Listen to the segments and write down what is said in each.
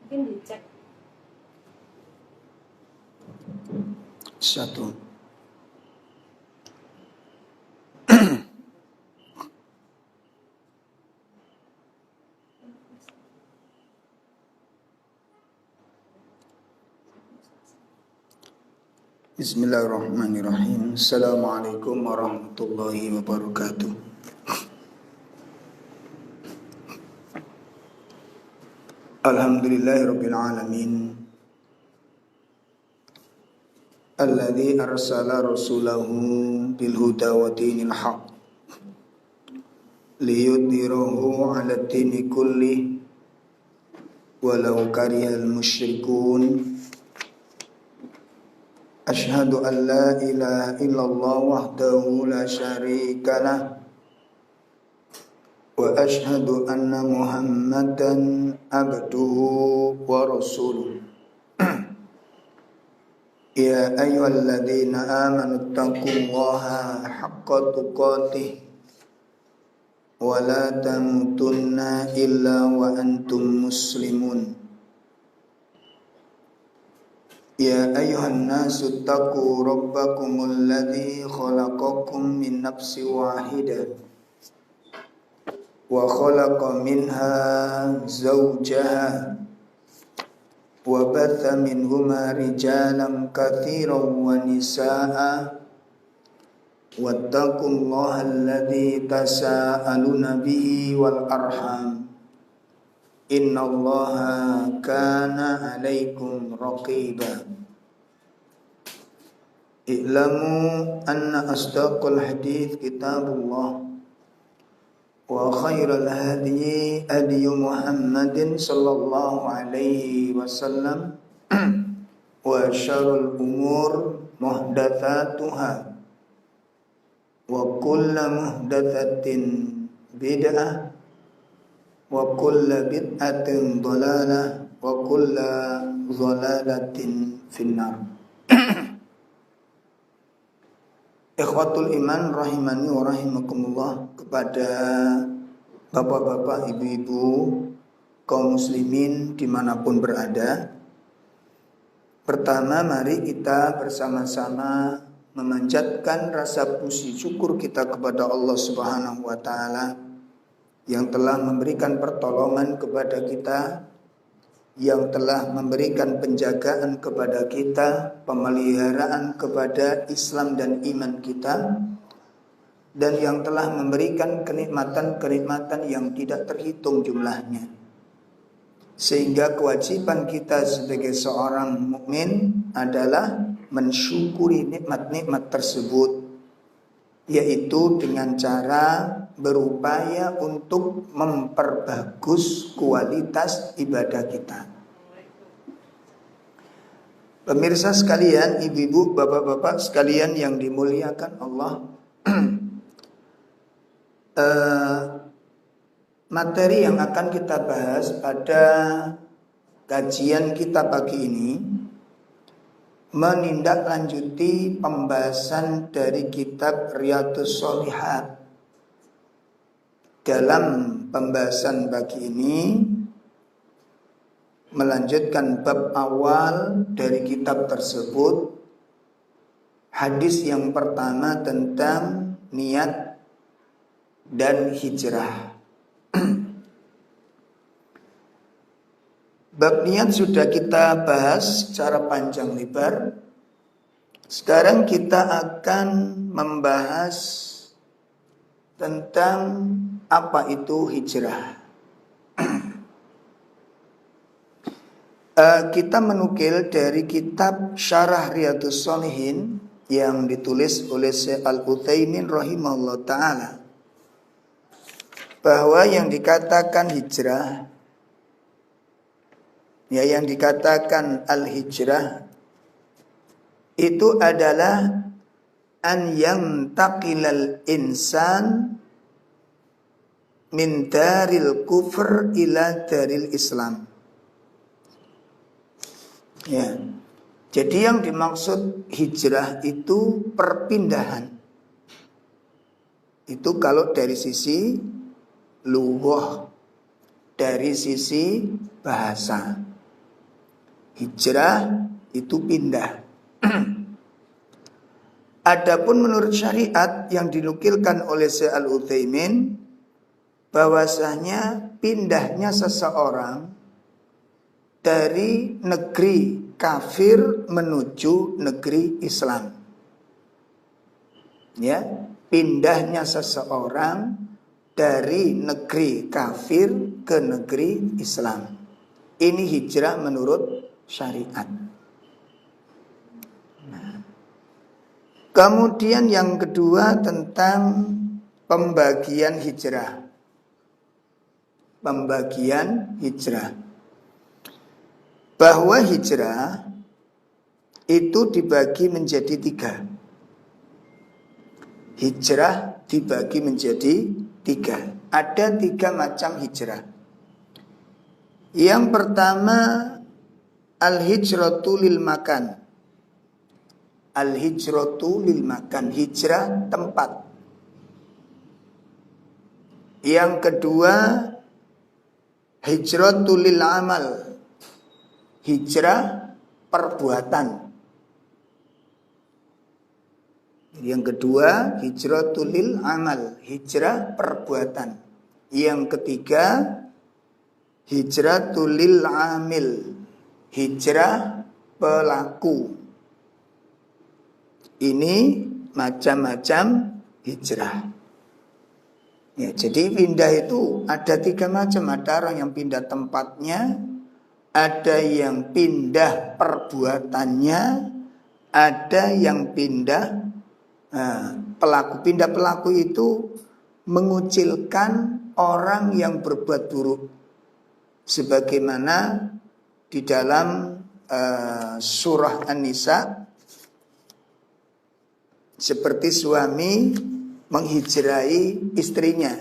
Mungkin dicek. Satu. Bismillahirrahmanirrahim. Assalamualaikum warahmatullahi wabarakatuh. Alhamdulillahirabbil alamin. Alladzi arsala rasulahu bil huda wa dinil haq liyudhhirahu 'ala ad-dini kulli walau karihal musyrikun. Asyhadu an la ilaha illallah wahdahu la syarika lah wa asyhadu anna Muhammadan abduhu wa rasuluh. Ya ayyuhalladzina amanu taqullaha haqqa tuqatih wa la tamutunna illa wa antum muslimun. Ya ayyuhan nasu taqu rabbakumul ladzi khalaqakum min nafsin wahidah wa khalaqa minha zawjaha wa batha minhuma rijalan katsiran wa nisaa'a wattaqullaha alladzi tasaaluna bihi wal arham innallaha kana 'alaikum raqiba. I'lamu anna asdaqal hadits kitabullah wa khairal hadyi hadyu Muhammadin sallallahu alaihi wasallam wa syarrul umur muhdatsatuha wa kullu muhdatsatin bid'ah wa kullu bid'atin dhalalah wa kullu dhalalatin finnar. Ikhwatul iman rahimani wa rahimakumullah, kepada bapak-bapak, ibu-ibu, kaum muslimin dimanapun berada. Pertama, mari kita bersama-sama memanjatkan rasa puji syukur kita kepada Allah Subhanahu wa taala yang telah memberikan pertolongan kepada kita, yang telah memberikan penjagaan kepada kita, pemeliharaan kepada Islam dan iman kita, dan yang telah memberikan kenikmatan-kenikmatan yang tidak terhitung jumlahnya. Sehingga kewajiban kita sebagai seorang mukmin adalah mensyukuri nikmat-nikmat tersebut, yaitu dengan cara berupaya untuk memperbagus kualitas ibadah kita. Pemirsa sekalian, ibu-ibu, bapak-bapak sekalian yang dimuliakan Allah, materi yang akan kita bahas pada kajian kita pagi ini menindaklanjuti pembahasan dari kitab Riyadhus Shalihat. Dalam pembahasan pagi ini melanjutkan bab awal dari kitab tersebut, hadis yang pertama tentang niat dan hijrah. Bab niat sudah kita bahas secara panjang lebar. Sekarang kita akan membahas tentang apa itu hijrah. Kita menukil dari kitab Syarah Riyadhus Shalihin yang ditulis oleh Syekh Al-Utsaimin rahimahullah ta'ala, bahwa yang dikatakan hijrah, yang dikatakan al-hijrah itu adalah an yantaqilal insan min daril kufr ila daril Islam. Ya. Jadi yang dimaksud hijrah itu perpindahan. Itu kalau dari sisi lughah, dari sisi bahasa. Hijrah itu pindah. Adapun menurut syariat yang dinukilkan oleh Syekh Al-Utsaimin, bahwasanya pindahnya seseorang dari negeri kafir menuju negeri Islam. Ya, pindahnya seseorang dari negeri kafir ke negeri Islam. Ini hijrah menurut syariat. Kemudian yang kedua tentang pembagian hijrah. Pembagian hijrah. Bahwa hijrah itu dibagi menjadi 3. Hijrah dibagi menjadi 3. Ada 3 macam hijrah. Yang pertama, al-hijratu lil makan. Al-hijratu lil makan, hijrah tempat. Yang kedua, hijratu lil amal, hijrah perbuatan. Yang kedua, hijratu lil amal, hijrah perbuatan. Yang ketiga, hijratu lil amil, hijrah pelaku. Ini macam-macam hijrah. Ya, jadi pindah itu ada 3 macam. Ada orang yang pindah tempatnya, ada yang pindah perbuatannya, ada yang pindah pelaku. Pindah pelaku itu mengucilkan orang yang berbuat buruk. Sebagaimana di dalam surah An-Nisa, seperti suami menghijrahi istrinya.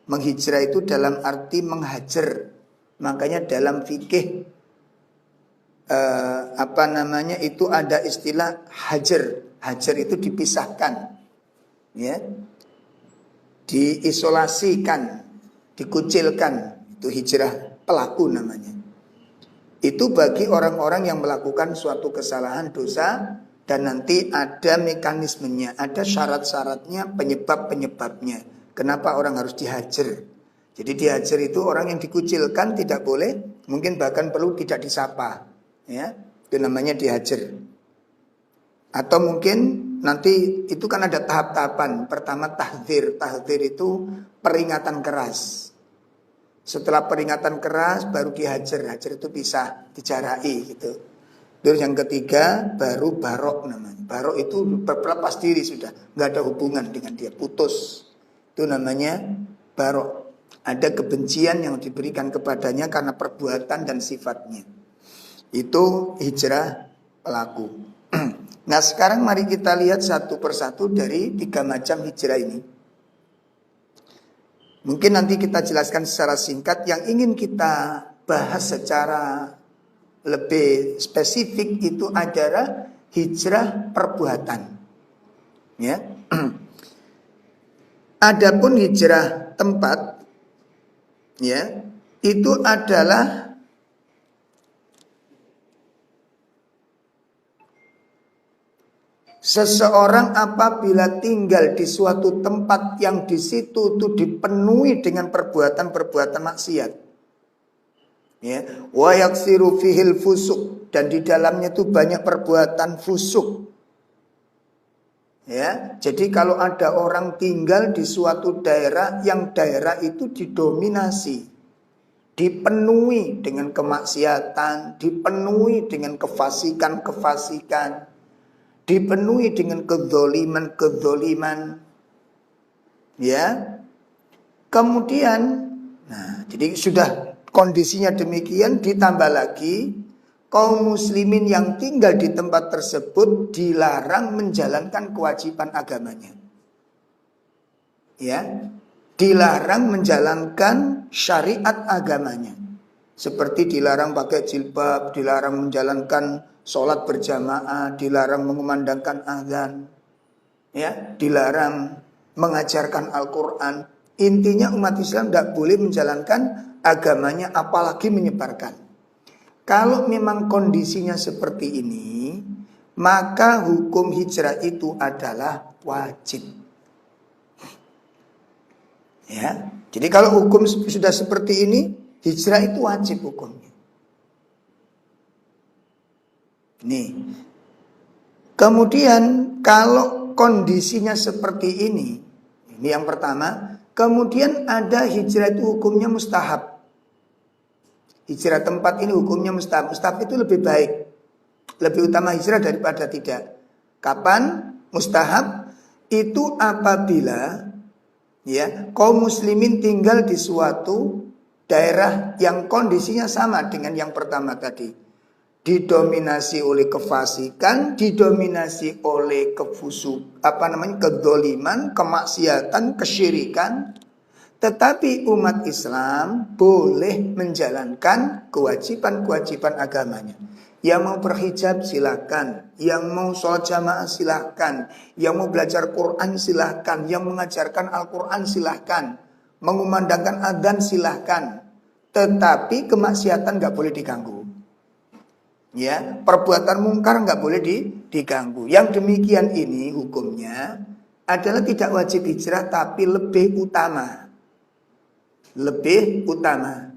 Menghijrah itu dalam arti menghajar. Makanya dalam fikih itu ada istilah hajar. Hajar itu dipisahkan, ya, diisolasikan, dikucilkan. Itu hijrah pelaku namanya. Itu bagi orang-orang yang melakukan suatu kesalahan dosa. Dan nanti ada mekanismenya, ada syarat-syaratnya, penyebab-penyebabnya. Kenapa orang harus dihajar? Jadi dihajar itu orang yang dikucilkan, tidak boleh, mungkin bahkan perlu tidak disapa. Ya, itu namanya dihajar. Atau mungkin nanti itu kan ada tahap-tahapan. Pertama tahdzir. Tahdzir itu peringatan keras. Setelah peringatan keras baru dihajar. Hajar itu bisa dijarai gitu. Terus yang ketiga baru barok namanya. Barok itu berlepas diri sudah, nggak ada hubungan dengan dia, putus. Itu namanya barok. Ada kebencian yang diberikan kepadanya karena perbuatan dan sifatnya. Itu hijrah pelaku. Nah sekarang mari kita lihat satu persatu dari 3 macam hijrah ini. Mungkin nanti kita jelaskan secara singkat. Yang ingin kita bahas secara lebih spesifik itu adalah hijrah perbuatan. Ya. Adapun hijrah tempat, ya, itu adalah seseorang apabila tinggal di suatu tempat yang di situ itu dipenuhi dengan perbuatan-perbuatan maksiat. Ya, wa yaksiru fihil fusuk, dan di dalamnya itu banyak perbuatan fusuk. Ya, jadi kalau ada orang tinggal di suatu daerah yang daerah itu didominasi, dipenuhi dengan kemaksiatan, dipenuhi dengan kefasikan, dipenuhi dengan kedzoliman, ya. Kemudian, nah, jadi sudah kondisinya demikian, ditambah lagi kaum muslimin yang tinggal di tempat tersebut dilarang menjalankan kewajiban agamanya. Ya, dilarang menjalankan syariat agamanya. Seperti dilarang pakai jilbab, dilarang menjalankan sholat berjamaah, dilarang mengumandangkan azan, ya, dilarang mengajarkan Al-Quran. Intinya umat Islam tidak boleh menjalankan agamanya, apalagi menyebarkan. kalau memang kondisinya seperti ini, maka hukum hijrah itu adalah wajib. Ya, jadi kalau hukum sudah seperti ini, hijrah itu wajib hukumnya. Nih. Kemudian kalau kondisinya seperti ini yang pertama. Kemudian ada hijrah itu hukumnya mustahab. Hijrah tempat ini hukumnya mustahab. Mustahab itu lebih baik, lebih utama hijrah daripada tidak. Kapan mustahab? Itu apabila kaum muslimin tinggal di suatu daerah yang kondisinya sama dengan yang pertama tadi. Didominasi oleh kefasikan, didominasi oleh kedoliman, kemaksiatan, kesyirikan. Tetapi umat Islam boleh menjalankan kewajiban-kewajiban agamanya. Yang mau berhijab silakan, yang mau sholat jamaah silakan, yang mau belajar Quran silakan, yang mengajarkan Al-Quran silakan, mengumandangkan adzan silakan. Tetapi kemaksiatan nggak boleh diganggu. Ya, perbuatan mungkar nggak boleh diganggu. Yang demikian ini hukumnya adalah tidak wajib hijrah, tapi lebih utama. Lebih utama.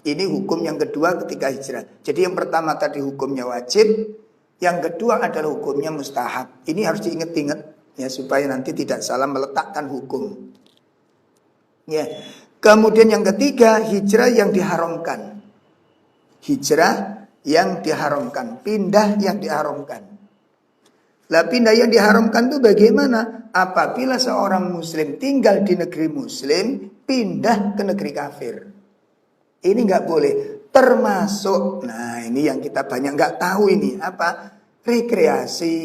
Ini hukum yang kedua ketika hijrah. Jadi yang pertama tadi hukumnya wajib, yang kedua adalah hukumnya mustahab. Ini harus diingat-ingat ya, supaya nanti tidak salah meletakkan hukum. Ya. Kemudian yang ketiga, hijrah yang diharamkan. Hijrah yang diharamkan, pindah yang diharamkan. Lah pindah yang diharamkan itu bagaimana? Apabila seorang muslim tinggal di negeri muslim, pindah ke negeri kafir. Ini nggak boleh. Termasuk, nah ini yang kita banyak nggak tahu ini apa? Rekreasi,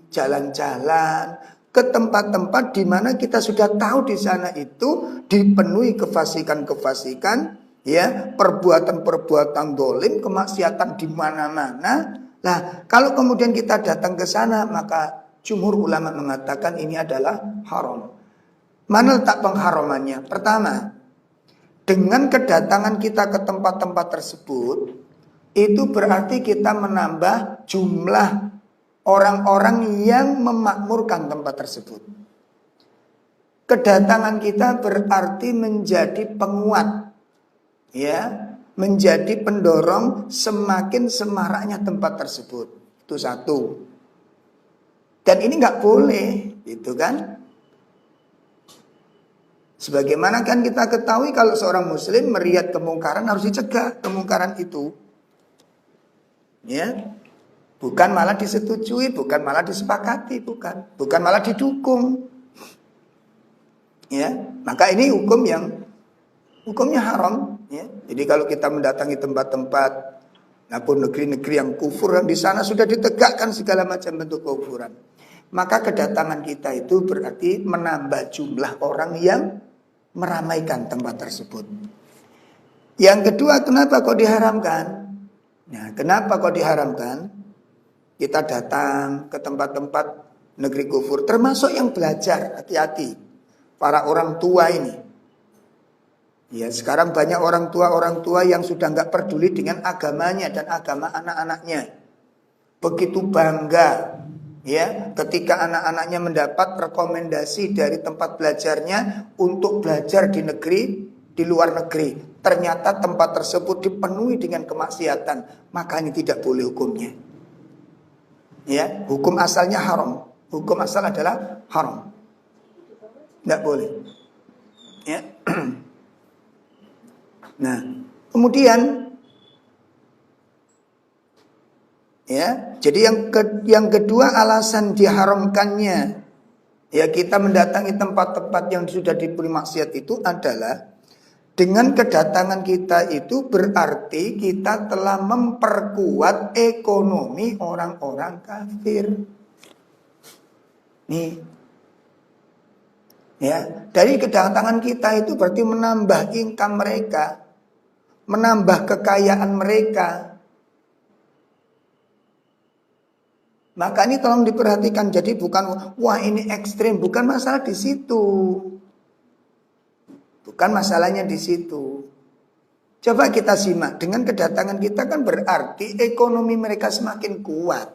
jalan-jalan ke tempat-tempat di mana kita sudah tahu di sana itu dipenuhi kefasikan-kefasikan. Ya, perbuatan-perbuatan dolim, kemaksiatan di mana-mana. Nah, kalau kemudian kita datang ke sana, maka jumhur ulama mengatakan ini adalah haram. Mana letak pengharamannya? Pertama, dengan kedatangan kita ke tempat-tempat tersebut, itu berarti kita menambah jumlah orang-orang yang memakmurkan tempat tersebut. Kedatangan kita berarti menjadi penguat, ya, menjadi pendorong semakin semaraknya tempat tersebut. Itu satu. Dan ini nggak boleh, gitu kan? Sebagaimana kan kita ketahui kalau seorang muslim melihat kemungkaran harus dicegah kemungkaran itu. Ya. Bukan malah disetujui, bukan malah disepakati, bukan malah didukung. Ya, maka ini hukumnya haram. Ya. Jadi kalau kita mendatangi tempat-tempat maupun negeri-negeri yang kufur, yang di sana sudah ditegakkan segala macam bentuk kufuran, maka kedatangan kita itu berarti menambah jumlah orang yang meramaikan tempat tersebut. Yang kedua, kenapa kok diharamkan? Nah, kenapa kok diharamkan? Kita datang ke tempat-tempat negeri kufur, termasuk yang belajar, hati-hati. Para orang tua ini. Ya, sekarang banyak orang tua yang sudah nggak peduli dengan agamanya dan agama anak-anaknya. Begitu bangga, ya, ketika anak-anaknya mendapat rekomendasi dari tempat belajarnya untuk belajar di luar negeri. Ternyata tempat tersebut dipenuhi dengan kemaksiatan, maka ini tidak boleh hukumnya. Ya, hukum asalnya haram. Hukum asal adalah haram. Tidak boleh. Ya. Nah, kemudian ya, jadi yang kedua alasan diharamkannya ya kita mendatangi tempat-tempat yang sudah dipenuhi maksiat itu adalah dengan kedatangan kita itu berarti kita telah memperkuat ekonomi orang-orang kafir. Nih. Ya, dari kedatangan kita itu berarti menambah income mereka, menambah kekayaan mereka. Maka ini tolong diperhatikan. Jadi bukan wah ini ekstrim, bukan masalah di situ. Bukan masalahnya di situ. Coba kita simak, dengan kedatangan kita kan berarti ekonomi mereka semakin kuat.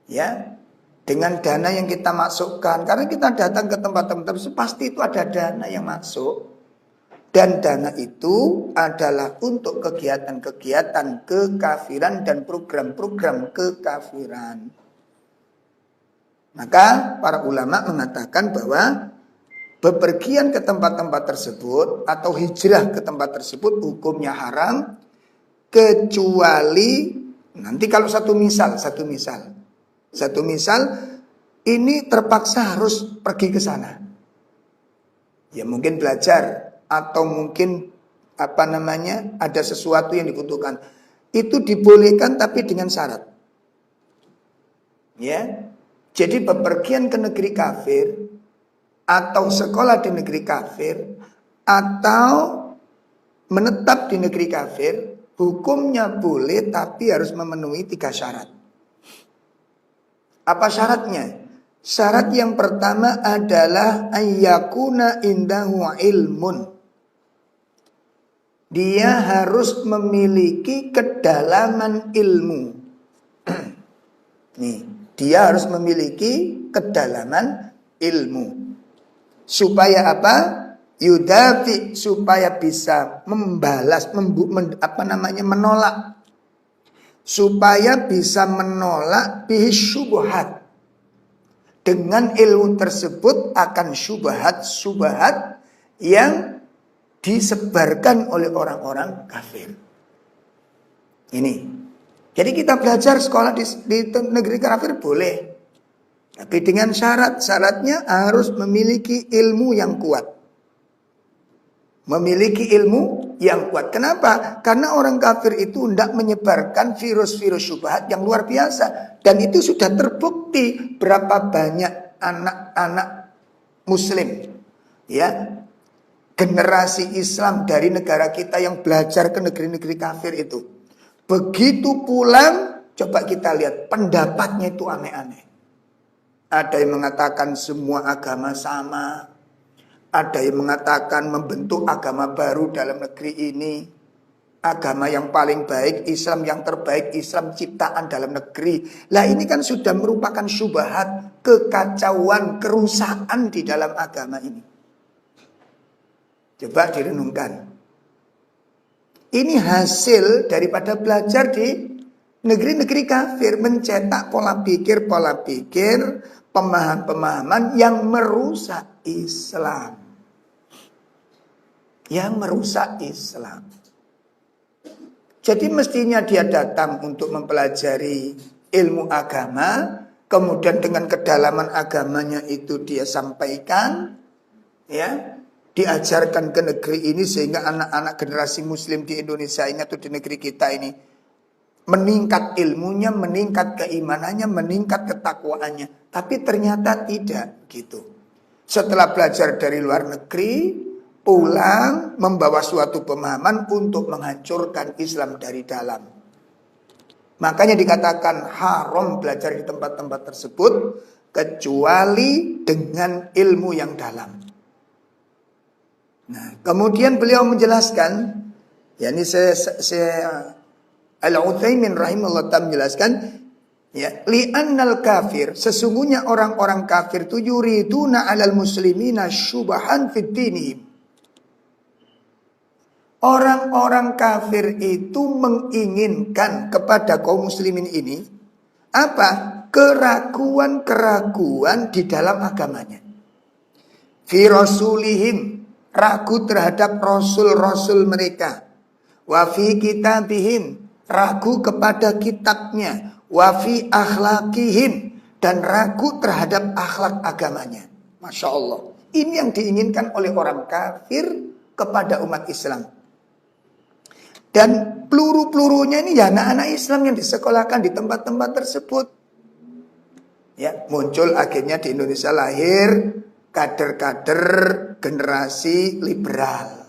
Ya, dengan dana yang kita masukkan, karena kita datang ke tempat-tempat pasti itu ada dana yang masuk. Dan dana itu adalah untuk kegiatan-kegiatan kekafiran dan program-program kekafiran. Maka para ulama mengatakan bahwa bepergian ke tempat-tempat tersebut atau hijrah ke tempat tersebut hukumnya haram, kecuali nanti kalau satu misal ini terpaksa harus pergi ke sana. Ya mungkin belajar atau mungkin ada sesuatu yang dibutuhkan. Itu dibolehkan tapi dengan syarat. Ya. Jadi bepergian ke negeri kafir atau sekolah di negeri kafir atau menetap di negeri kafir, hukumnya boleh tapi harus memenuhi 3 syarat. Apa syaratnya? Syarat yang pertama adalah ayyakuna indahu ilmun. Dia harus memiliki kedalaman ilmu. Nih, dia harus memiliki kedalaman ilmu. Supaya apa? Yudafi, supaya bisa membalas, menolak. Supaya bisa menolak bihi syubhat. Dengan ilmu tersebut akan syubhat yang disebarkan oleh orang-orang kafir. Ini. Jadi kita belajar sekolah di negeri kafir boleh. Tapi dengan syaratnya harus memiliki ilmu yang kuat. Memiliki ilmu yang kuat. Kenapa? Karena orang kafir itu hendak menyebarkan virus-virus syubhat yang luar biasa. Dan itu sudah terbukti berapa banyak anak-anak muslim. Ya, generasi Islam dari negara kita yang belajar ke negeri-negeri kafir itu. Begitu pulang, coba kita lihat pendapatnya itu aneh-aneh. Ada yang mengatakan semua agama sama. Ada yang mengatakan membentuk agama baru dalam negeri ini. Agama yang paling baik, Islam yang terbaik, Islam ciptaan dalam negeri. Lah ini kan sudah merupakan syubhat, kekacauan, kerusakan di dalam agama ini. Coba direnungkan. Ini hasil daripada belajar di negeri-negeri kafir, mencetak pola pikir, pemahaman-pemahaman yang merusak Islam. Yang merusak Islam. Jadi mestinya dia datang untuk mempelajari ilmu agama, kemudian dengan kedalaman agamanya itu dia sampaikan, ya, diajarkan ke negeri ini sehingga anak-anak generasi muslim di Indonesia ini atau di negeri kita ini meningkat ilmunya, meningkat keimanannya, meningkat ketakwaannya. Tapi ternyata tidak gitu. Setelah belajar dari luar negeri, pulang membawa suatu pemahaman untuk menghancurkan Islam dari dalam. Makanya dikatakan haram belajar di tempat-tempat tersebut kecuali dengan ilmu yang dalam. Nah, kemudian beliau menjelaskan, yakni Al-Utsaimin rahimahullah ta'ala menjelaskan, ya, li'annal kafir, sesungguhnya orang-orang kafir itu yuriduna 'alal muslimina syubahan fid dinihim. Orang-orang kafir itu menginginkan kepada kaum muslimin ini apa? Keraguan-keraguan di dalam agamanya. Fi rasulihim, ragu terhadap rasul-rasul mereka. Wa fi kitabihim, ragu kepada kitabnya. Wa fi akhlaqihim, dan ragu terhadap akhlak agamanya. Masya Allah. Ini yang diinginkan oleh orang kafir kepada umat Islam. Dan peluru-pelurunya ini ya anak-anak Islam yang disekolahkan di tempat-tempat tersebut. Ya, muncul akhirnya di Indonesia lahir kader-kader generasi liberal.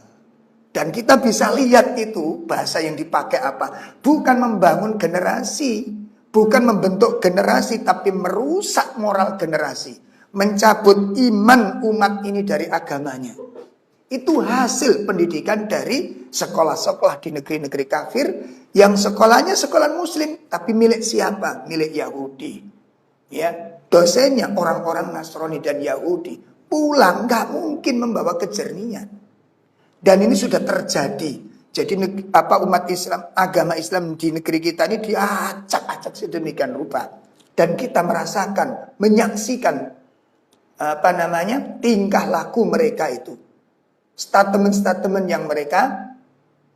Dan kita bisa lihat itu bahasa yang dipakai apa. Bukan membangun generasi, bukan membentuk generasi, tapi merusak moral generasi. Mencabut iman umat ini dari agamanya. Itu hasil pendidikan dari sekolah-sekolah di negeri-negeri kafir yang sekolahnya sekolah muslim, tapi milik siapa? Milik Yahudi. Ya, dosennya orang-orang Nasrani dan Yahudi. Pulang nggak mungkin membawa kejernihan. Dan ini sudah terjadi. Jadi umat Islam, agama Islam di negeri kita ini diacak-acak sedemikian rupa. Dan kita merasakan, menyaksikan tingkah laku mereka itu. Statement-statement yang mereka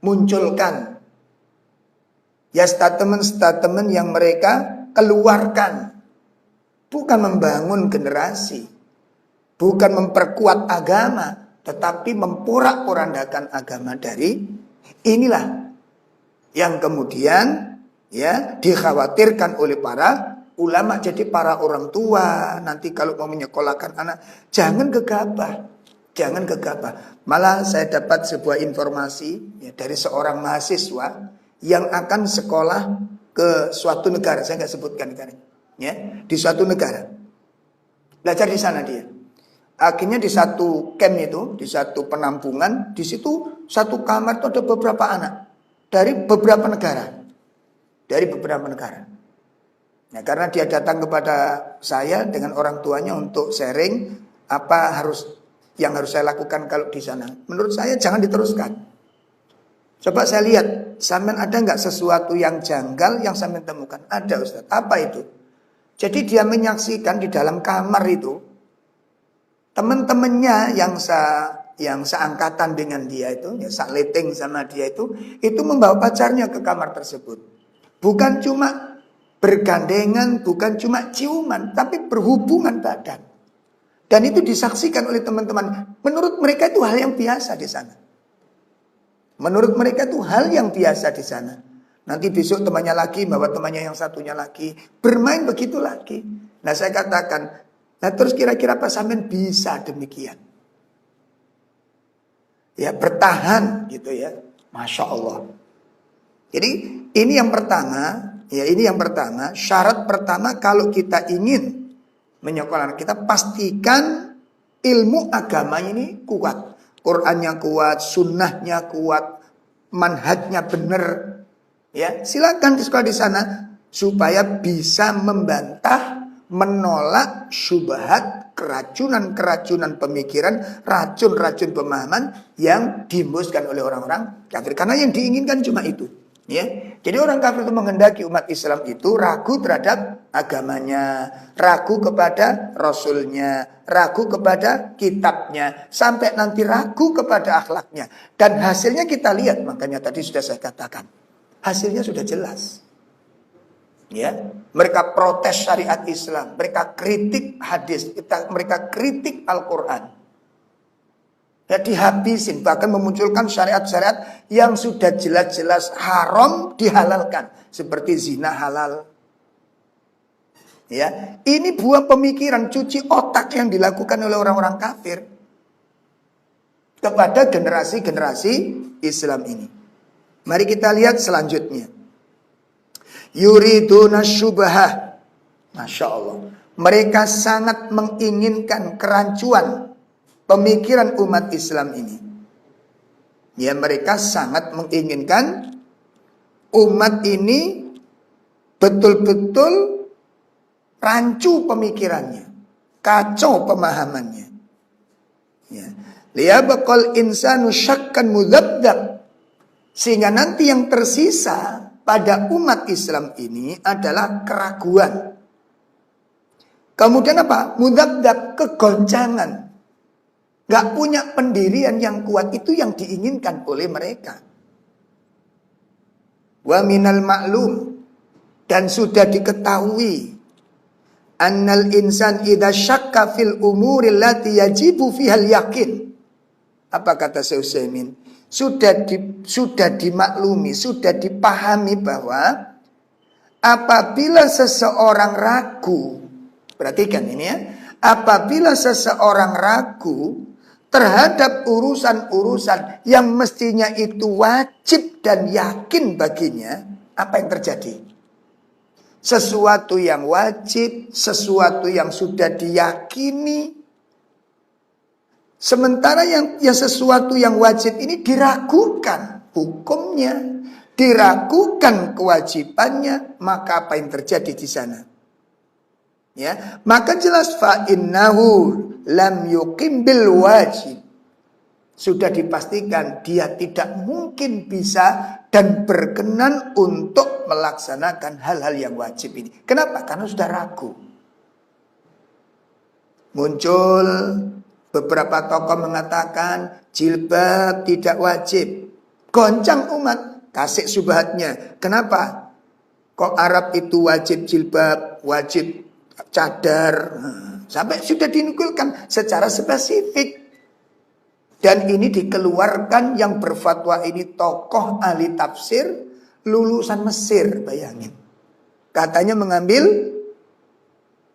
munculkan. Ya, statement-statement yang mereka keluarkan. Bukan membangun generasi. Bukan memperkuat agama. Tetapi memporak-porandakan agama dari inilah. Yang kemudian ya dikhawatirkan oleh para ulama. Jadi para orang tua nanti kalau mau menyekolahkan anak, jangan gegabah. Jangan gegabah. Malah saya dapat sebuah informasi ya, dari seorang mahasiswa yang akan sekolah ke suatu negara. Saya nggak sebutkan negaranya. Ya, di suatu negara. Belajar di sana dia. Akhirnya di satu camp itu, di satu penampungan, di situ satu kamar itu ada beberapa anak dari beberapa negara. Dari beberapa negara. Nah, karena dia datang kepada saya dengan orang tuanya untuk sharing apa yang harus saya lakukan kalau di sana. Menurut saya jangan diteruskan. Coba saya lihat, sampean ada nggak sesuatu yang janggal yang sampean temukan? Ada, Ustaz. Apa itu? Jadi dia menyaksikan di dalam kamar itu teman-temannya yang seangkatan dengan dia itu, ya sakleting sama dia itu membawa pacarnya ke kamar tersebut. Bukan cuma bergandengan, bukan cuma ciuman, tapi berhubungan badan. Dan itu disaksikan oleh teman-teman. Menurut mereka itu hal yang biasa di sana. Menurut mereka itu hal yang biasa di sana. Nanti besok temannya lagi, bawa temannya yang satunya lagi. Bermain begitu lagi. Nah saya katakan, nah terus kira-kira Pak Samin bisa demikian? Ya bertahan gitu ya. Masya Allah. Jadi ini yang pertama. Ya ini yang pertama. Syarat pertama kalau kita ingin menyekolahkan, kita pastikan ilmu agama ini kuat. Qurannya kuat, sunnahnya kuat, manhajnya benar. Ya, silakan di sekolah di sana supaya bisa membantah, menolak syubhat, keracunan-keracunan pemikiran, racun-racun pemahaman yang dihembuskan oleh orang-orang kafir. Karena yang diinginkan cuma itu. Ya, jadi orang kafir itu menghendaki umat Islam itu ragu terhadap agamanya, ragu kepada Rasulnya, ragu kepada kitabnya, sampai nanti ragu kepada akhlaknya. Dan hasilnya kita lihat, makanya tadi sudah saya katakan, hasilnya sudah jelas. Ya, mereka protes syariat Islam, mereka kritik hadis, mereka kritik Al-Quran. Ya, dihabisin, bahkan memunculkan syariat-syariat yang sudah jelas-jelas haram dihalalkan, seperti zina halal. Ya, ini buah pemikiran cuci otak yang dilakukan oleh orang-orang kafir kepada generasi-generasi Islam ini. Mari kita lihat selanjutnya. Yuriduna syubhah. Masya Allah. Mereka sangat menginginkan kerancuan pemikiran umat Islam ini. Ya, mereka sangat menginginkan umat ini betul-betul rancu pemikirannya, kacau pemahamannya. Ya. Liyabqal insanu syakkan mudzabdzab. Sehingga nanti yang tersisa pada umat Islam ini adalah keraguan. Kemudian apa? Mudzabdzab, kegoncangan. Gak punya pendirian yang kuat, itu yang diinginkan oleh mereka. Wa minal ma'lum, dan sudah diketahui, annal insan idza syakka fil umuri allati yajibu fihal yakin. Apa kata Syekh Utsaimin? Sudah dimaklumi, sudah dipahami bahwa apabila seseorang ragu, perhatikan ini ya, apabila seseorang ragu terhadap urusan-urusan yang mestinya itu wajib dan yakin baginya, apa yang terjadi? Sesuatu yang wajib, sesuatu yang sudah diyakini, Sementara yang sesuatu yang wajib ini diragukan hukumnya, diragukan kewajibannya, maka apa yang terjadi di sana? Ya, maka jelas fa innahu lam yuqim bil wajib. Sudah dipastikan dia tidak mungkin bisa dan berkenan untuk melaksanakan hal-hal yang wajib ini. Kenapa? Karena sudah ragu. Muncul beberapa tokoh mengatakan jilbab tidak wajib. Goncang umat, kasih syubhatnya. Kenapa? Kok Arab itu wajib jilbab, wajib cadar. Sampai sudah dinukulkan secara spesifik. Dan ini dikeluarkan yang berfatwa ini tokoh ahli tafsir lulusan Mesir, bayangin. Katanya mengambil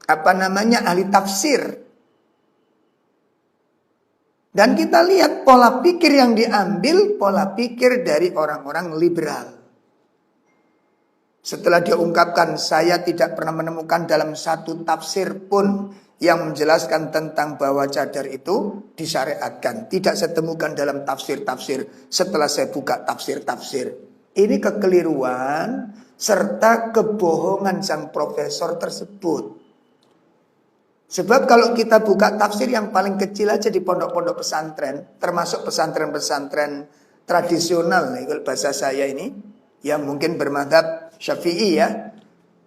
ahli tafsir. Dan kita lihat pola pikir yang diambil, pola pikir dari orang-orang liberal. Setelah dia ungkapkan, saya tidak pernah menemukan dalam satu tafsir pun yang menjelaskan tentang bahwa cadar itu disyariatkan. Tidak saya temukan dalam tafsir-tafsir setelah saya buka tafsir-tafsir. Ini kekeliruan serta kebohongan sang profesor tersebut. Sebab kalau kita buka tafsir yang paling kecil aja di pondok-pondok pesantren, termasuk pesantren-pesantren tradisional, nih bahasa saya ini, yang mungkin bermadzhab Syafi'i ya.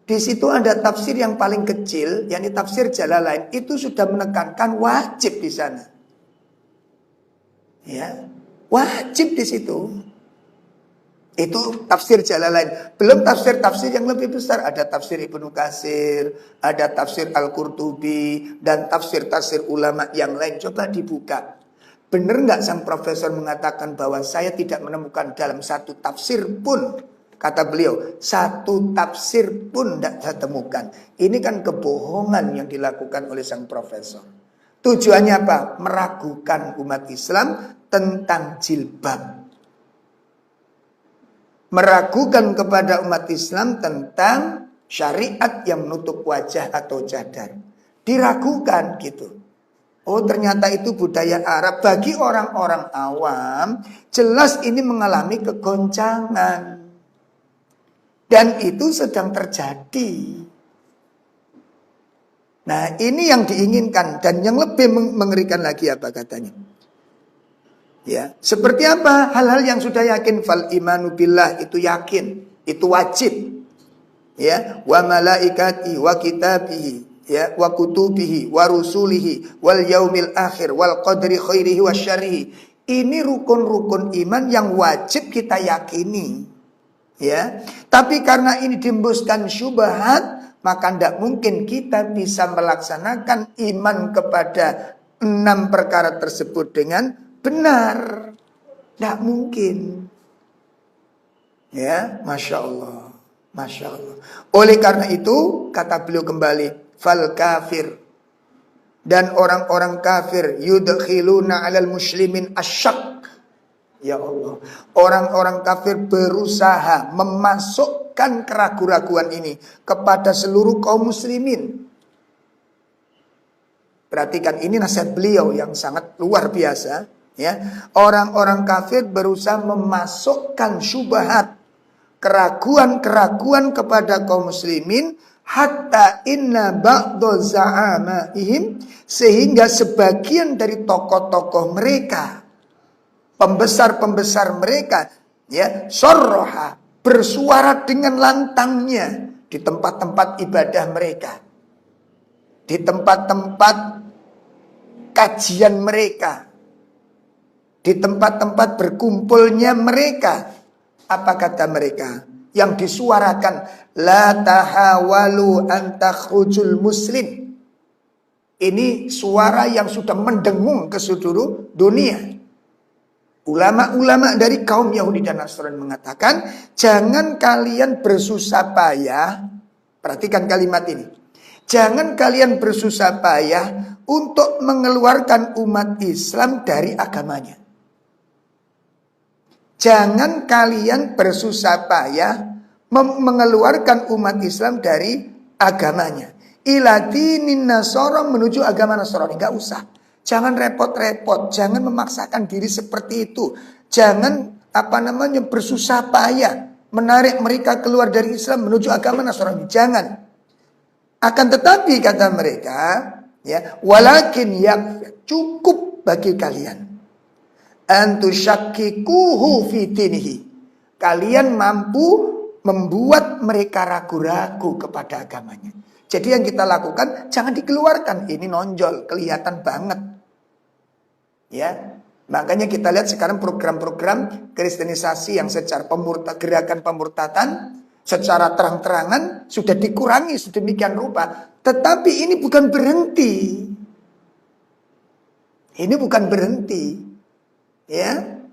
Di situ ada tafsir yang paling kecil, yakni tafsir Jalalain, itu sudah menekankan wajib di sana. Ya, wajib di situ. Itu tafsir Jalalain. Belum tafsir-tafsir yang lebih besar. Ada tafsir Ibnu Katsir, ada tafsir Al-Qurtubi, dan tafsir-tafsir ulama yang lain. Coba dibuka. Benar nggak sang profesor mengatakan bahwa saya tidak menemukan dalam satu tafsir pun, kata beliau, satu tafsir pun tidak saya temukan. Ini kan kebohongan yang dilakukan oleh sang profesor. Tujuannya apa? Meragukan umat Islam tentang jilbab. Meragukan kepada umat Islam tentang syariat yang menutup wajah atau cadar. Diragukan gitu. Oh, ternyata itu budaya Arab. Bagi orang-orang awam, jelas ini mengalami kegoncangan. Dan itu sedang terjadi. Nah, ini yang diinginkan. Dan yang lebih mengerikan lagi apa katanya? Ya, seperti apa? Hal-hal yang sudah yakin. Fal imanu billah, itu yakin, itu wajib. Ya, wa malaikati wa kitabihi, ya, wa kutubihi wa rusulihi wal yaumil akhir wal qadri khairihi wa syarrihi. Ini rukun-rukun iman yang wajib kita yakini. Ya, tapi karena ini dihembuskan syubhat, maka tidak mungkin kita bisa melaksanakan iman kepada 6 perkara tersebut dengan benar. Tidak mungkin. Ya, Masya Allah. Masya Allah. Oleh karena itu, kata beliau kembali, fal kafir, dan orang-orang kafir, yudkhiluna alal muslimin asyak. Ya Allah, orang-orang kafir berusaha memasukkan keraguan-raguan ini kepada seluruh kaum muslimin. Perhatikan, ini nasihat beliau yang sangat luar biasa. Ya, orang-orang kafir berusaha memasukkan syubhat, keraguan-keraguan kepada kaum muslimin, hatta inna ba'dho za'amaihim, sehingga sebagian dari tokoh-tokoh mereka, pembesar-pembesar mereka, ya, sorroha, bersuara dengan lantangnya di tempat-tempat ibadah mereka, di tempat-tempat kajian mereka, di tempat-tempat berkumpulnya mereka. Apa kata mereka? Yang disuarakan, la tahawalu an takhrujul muslim. Ini suara yang sudah mendengung ke seluruh dunia. Ulama-ulama dari kaum Yahudi dan Nasrani mengatakan, jangan kalian bersusah payah. Perhatikan kalimat ini. Jangan kalian bersusah payah untuk mengeluarkan umat Islam dari agamanya. Jangan kalian bersusah payah mengeluarkan umat Islam dari agamanya. Ila dinin Nasara, menuju agama Nasrani. Enggak usah. Jangan repot-repot, jangan memaksakan diri seperti itu. Jangan bersusah payah menarik mereka keluar dari Islam menuju agama Nasrani. Jangan. Akan tetapi kata mereka, ya, walakin yang cukup bagi kalian antusyakikuhu fi dinihi. Kalian mampu membuat mereka ragu-ragu kepada agamanya. Jadi yang kita lakukan jangan dikeluarkan, ini nonjol, kelihatan banget. Ya, makanya kita lihat sekarang program-program kristenisasi yang secara gerakan pemurtatan secara terang-terangan sudah dikurangi sedemikian rupa. Tetapi ini bukan berhenti. Ini bukan berhenti. Ya.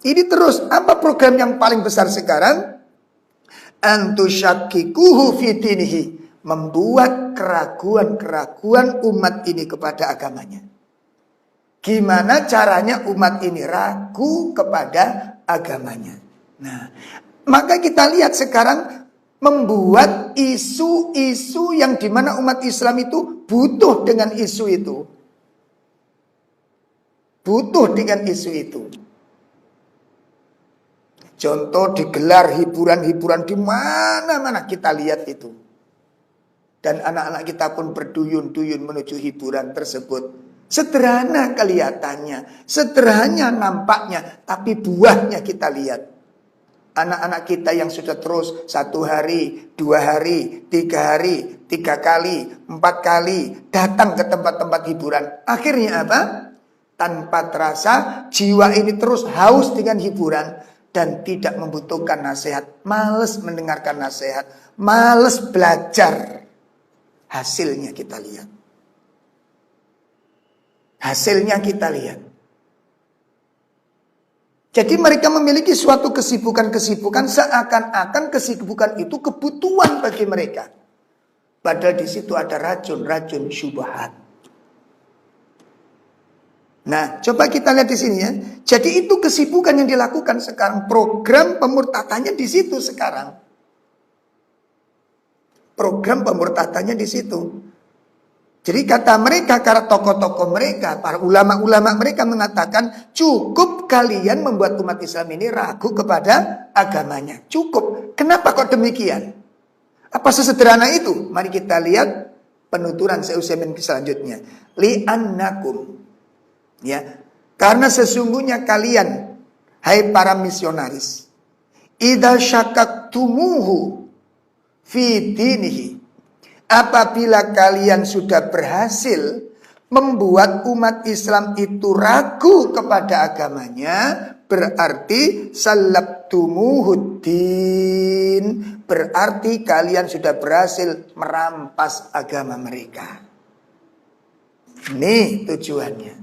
Ini terus. Apa program yang paling besar sekarang? Antusyakikuhu fi dinihi. Membuat keraguan-keraguan umat ini kepada agamanya. Gimana caranya umat ini ragu kepada agamanya? Nah, maka kita lihat sekarang membuat isu-isu yang dimana umat Islam itu butuh dengan isu itu. Butuh dengan isu itu. Contoh digelar hiburan-hiburan di mana-mana kita lihat itu. Dan anak-anak kita pun berduyun-duyun menuju hiburan tersebut. Sederhana kelihatannya, sederhana nampaknya, tapi buahnya kita lihat. Anak-anak kita yang sudah terus 1 hari, 2 hari, 3 hari, 3 kali, 4 kali datang ke tempat-tempat hiburan. Akhirnya apa? Tanpa terasa jiwa ini terus haus dengan hiburan dan tidak membutuhkan nasihat, malas mendengarkan nasihat, malas belajar. Hasilnya kita lihat. Hasilnya kita lihat. Jadi mereka memiliki suatu kesibukan-kesibukan seakan-akan kesibukan itu kebutuhan bagi mereka. Padahal di situ ada racun-racun syubhat. Nah, coba kita lihat di sini ya. Jadi itu kesibukan yang dilakukan sekarang. Program pemurtatannya di situ sekarang. Program pemurtatannya di situ. Jadi kata mereka, karena tokoh-tokoh mereka, para ulama-ulama mereka mengatakan cukup kalian membuat umat Islam ini ragu kepada agamanya. Cukup. Kenapa kok demikian? Apa sesederhana itu? Mari kita lihat penuturan Syekh Utsaimin selanjutnya. Li'annakum. Ya. Karena sesungguhnya kalian, hai para misionaris, idza syakaktumuhu fi dinihi. Apabila kalian sudah berhasil membuat umat Islam itu ragu kepada agamanya, berarti salabtumuhuddin, berarti kalian sudah berhasil merampas agama mereka. Ini tujuannya.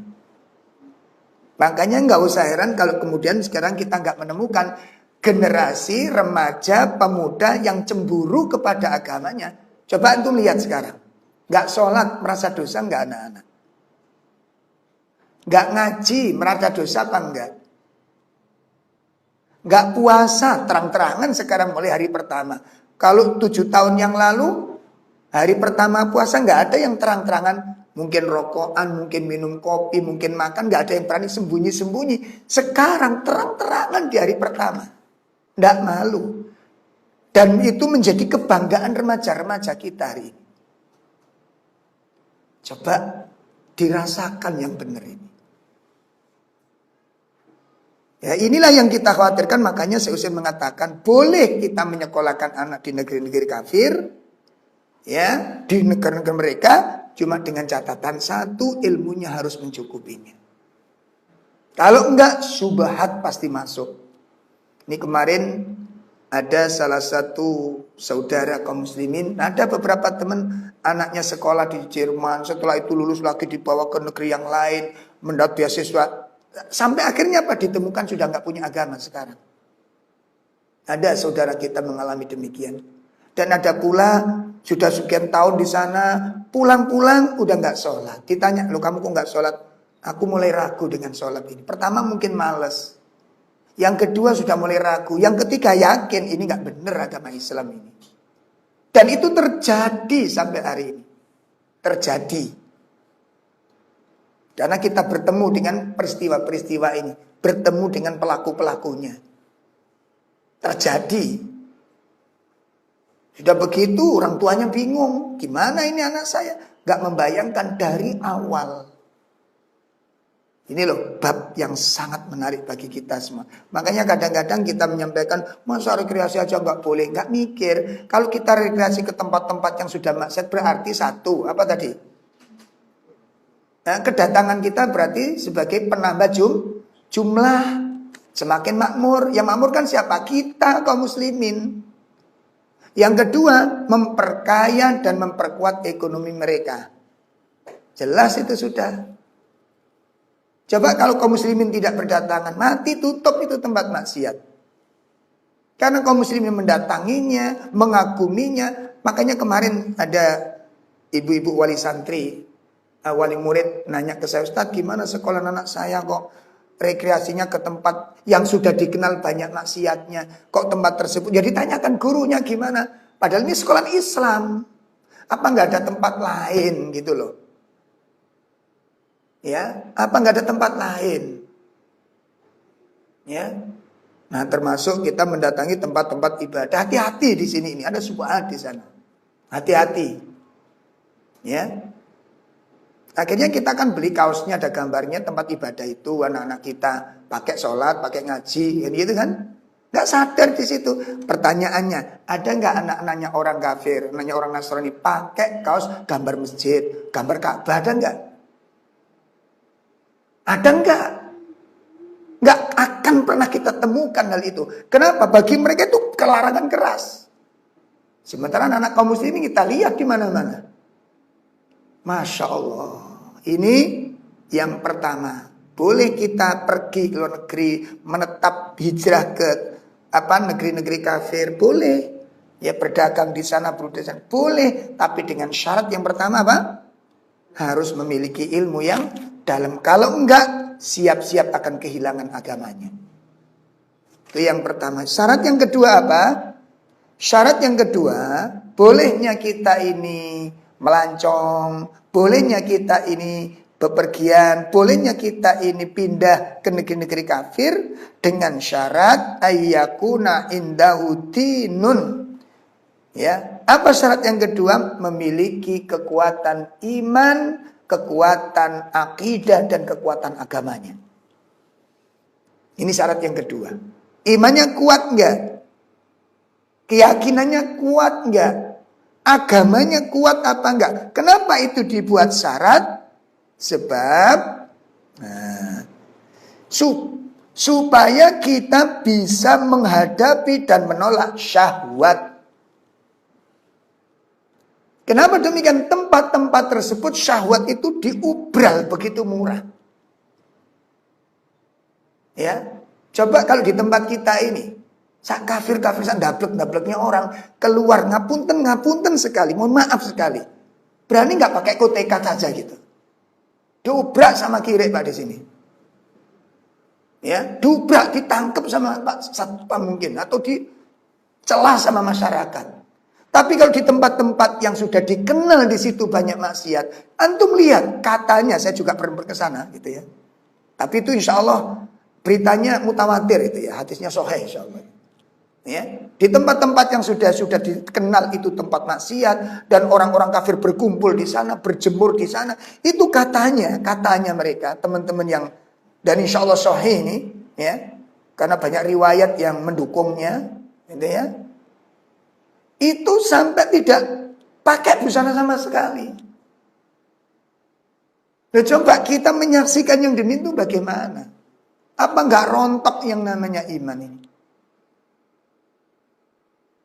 Makanya nggak usah heran kalau kemudian sekarang kita nggak menemukan generasi remaja pemuda yang cemburu kepada agamanya. Coba antum lihat sekarang. Gak sholat merasa dosa enggak anak-anak? Gak ngaji merasa dosa apa enggak? Gak puasa terang-terangan sekarang mulai hari pertama. Kalau 7 tahun yang lalu hari pertama puasa enggak ada yang terang-terangan. Mungkin rokokan, mungkin minum kopi, mungkin makan. Gak ada yang berani sembunyi-sembunyi. Sekarang terang-terangan di hari pertama. Enggak malu. Dan itu menjadi kebanggaan remaja-remaja kita hari ini. Coba dirasakan yang benar ini. Ya, inilah yang kita khawatirkan. Makanya Syekh Utsaimin mengatakan boleh kita menyekolahkan anak di negeri-negeri kafir, ya, di negara-negara mereka, cuma dengan catatan satu, ilmunya harus mencukupinya. Kalau enggak, syubhat pasti masuk. Ini kemarin ada salah satu saudara kaum muslimin, ada beberapa teman anaknya sekolah di Jerman, setelah itu lulus lagi dibawa ke negeri yang lain, mendapat beasiswa, sampai akhirnya apa? Ditemukan sudah nggak punya agama sekarang. Ada saudara kita mengalami demikian. Dan ada pula sudah sekian tahun di sana, pulang-pulang udah nggak sholat. Ditanya, lo kamu kok nggak sholat? Aku mulai ragu dengan sholat ini. Pertama mungkin malas. Yang kedua sudah mulai ragu. Yang ketiga yakin ini gak benar agama Islam ini. Dan itu terjadi sampai hari ini. Terjadi. Karena kita bertemu dengan peristiwa-peristiwa ini, bertemu dengan pelaku-pelakunya. Terjadi. Sudah begitu orang tuanya bingung, gimana ini anak saya? Gak membayangkan dari awal. Ini loh bab yang sangat menarik bagi kita semua. Makanya kadang-kadang kita menyampaikan, masa rekreasi aja gak boleh. Gak mikir, kalau kita rekreasi ke tempat-tempat yang sudah maksiat berarti satu, apa tadi? Nah, kedatangan kita berarti sebagai penambah jumlah. Semakin makmur. Yang makmur kan siapa? Kita kaum muslimin. Yang kedua, memperkaya dan memperkuat ekonomi mereka. Jelas itu sudah. Coba kalau kaum muslimin tidak berdatangan, mati tutup itu tempat maksiat. Karena kaum muslimin mendatanginya, mengaguminya. Makanya kemarin ada ibu-ibu wali santri, wali murid nanya ke saya, Ustaz gimana sekolah anak saya kok rekreasinya ke tempat yang sudah dikenal banyak maksiatnya. Kok tempat tersebut, jadi tanyakan gurunya gimana. Padahal ini sekolah Islam. Apa nggak ada tempat lain gitu loh. Ya, apa nggak ada tempat lain? Ya, nah termasuk kita mendatangi tempat-tempat ibadah. Hati-hati di sini ini ada subhat di sana. Hati-hati. Ya, akhirnya kita kan beli kaosnya ada gambarnya tempat ibadah itu, anak-anak kita pakai sholat, pakai ngaji, gitu kan? Nggak sadar di situ. Pertanyaannya, ada nggak anak-anaknya orang kafir, anaknya orang Nasrani pakai kaos gambar masjid, gambar Ka'bah, ada nggak? Ada nggak? Nggak akan pernah kita temukan hal itu. Kenapa? Bagi mereka itu kelarangan keras. Sementara anak-anak kaum muslimin kita lihat di mana-mana. Masya Allah. Ini yang pertama. Boleh kita pergi ke luar negeri, menetap hijrah ke negeri-negeri kafir, boleh. Ya berdagang di sana, berdagang boleh. Tapi dengan syarat yang pertama apa? Harus memiliki ilmu yang dalam. Kalau enggak, siap-siap akan kehilangan agamanya. Itu yang pertama. Syarat yang kedua apa? Syarat yang kedua, bolehnya kita ini melancong, bolehnya kita ini bepergian, bolehnya kita ini pindah ke negeri-negeri kafir dengan syarat ayyakuna indahu dinun. Ya, apa syarat yang kedua? Memiliki kekuatan iman, kekuatan akidah dan kekuatan agamanya. Ini syarat yang kedua. Imannya kuat enggak? Keyakinannya kuat enggak? Agamanya kuat apa enggak? Kenapa itu dibuat syarat? Sebab supaya kita bisa menghadapi dan menolak syahwat. Kenapa demikian? Tempat-tempat tersebut syahwat itu diubral begitu murah. Ya, coba kalau di tempat kita ini, sak kafir-kafir, sak dablek-dableknya orang keluar ngapunten sekali, mohon maaf sekali. Berani nggak pakai kotekat saja gitu? Diubrak sama kiri Pak di sini. Ya, diubrak, ditangkap sama Pak Satpam mungkin, atau dicelah sama masyarakat. Tapi kalau di tempat-tempat yang sudah dikenal di situ banyak maksiat, antum lihat, katanya saya juga pernah ke sana gitu ya. Tapi itu insya Allah beritanya mutawatir itu ya, hadisnya sahih insya Allah. Ya, di tempat-tempat yang sudah dikenal itu tempat maksiat dan orang-orang kafir berkumpul di sana, berjemur di sana, itu katanya mereka teman-teman yang dan insya Allah sahih ini ya, karena banyak riwayat yang mendukungnya, gitu ya. Itu sampai tidak pakai busana sama sekali. Nah, coba kita menyaksikan yang demi itu bagaimana? Apa nggak rontok yang namanya iman ini?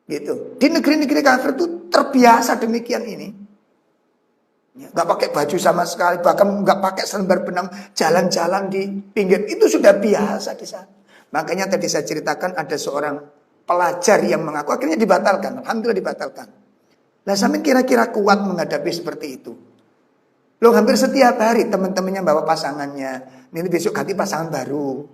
Gitu. Di negeri-negeri kafir itu terbiasa demikian ini. Nggak pakai baju sama sekali, bahkan nggak pakai selembar benang, jalan-jalan di pinggir itu sudah biasa di sana. Makanya tadi saya ceritakan ada seorang pelajar yang mengaku akhirnya dibatalkan. Alhamdulillah dibatalkan. Nah, sampai kira-kira kuat menghadapi seperti itu. Loh, hampir setiap hari teman-temannya bawa pasangannya. Ini besok ganti pasangan baru.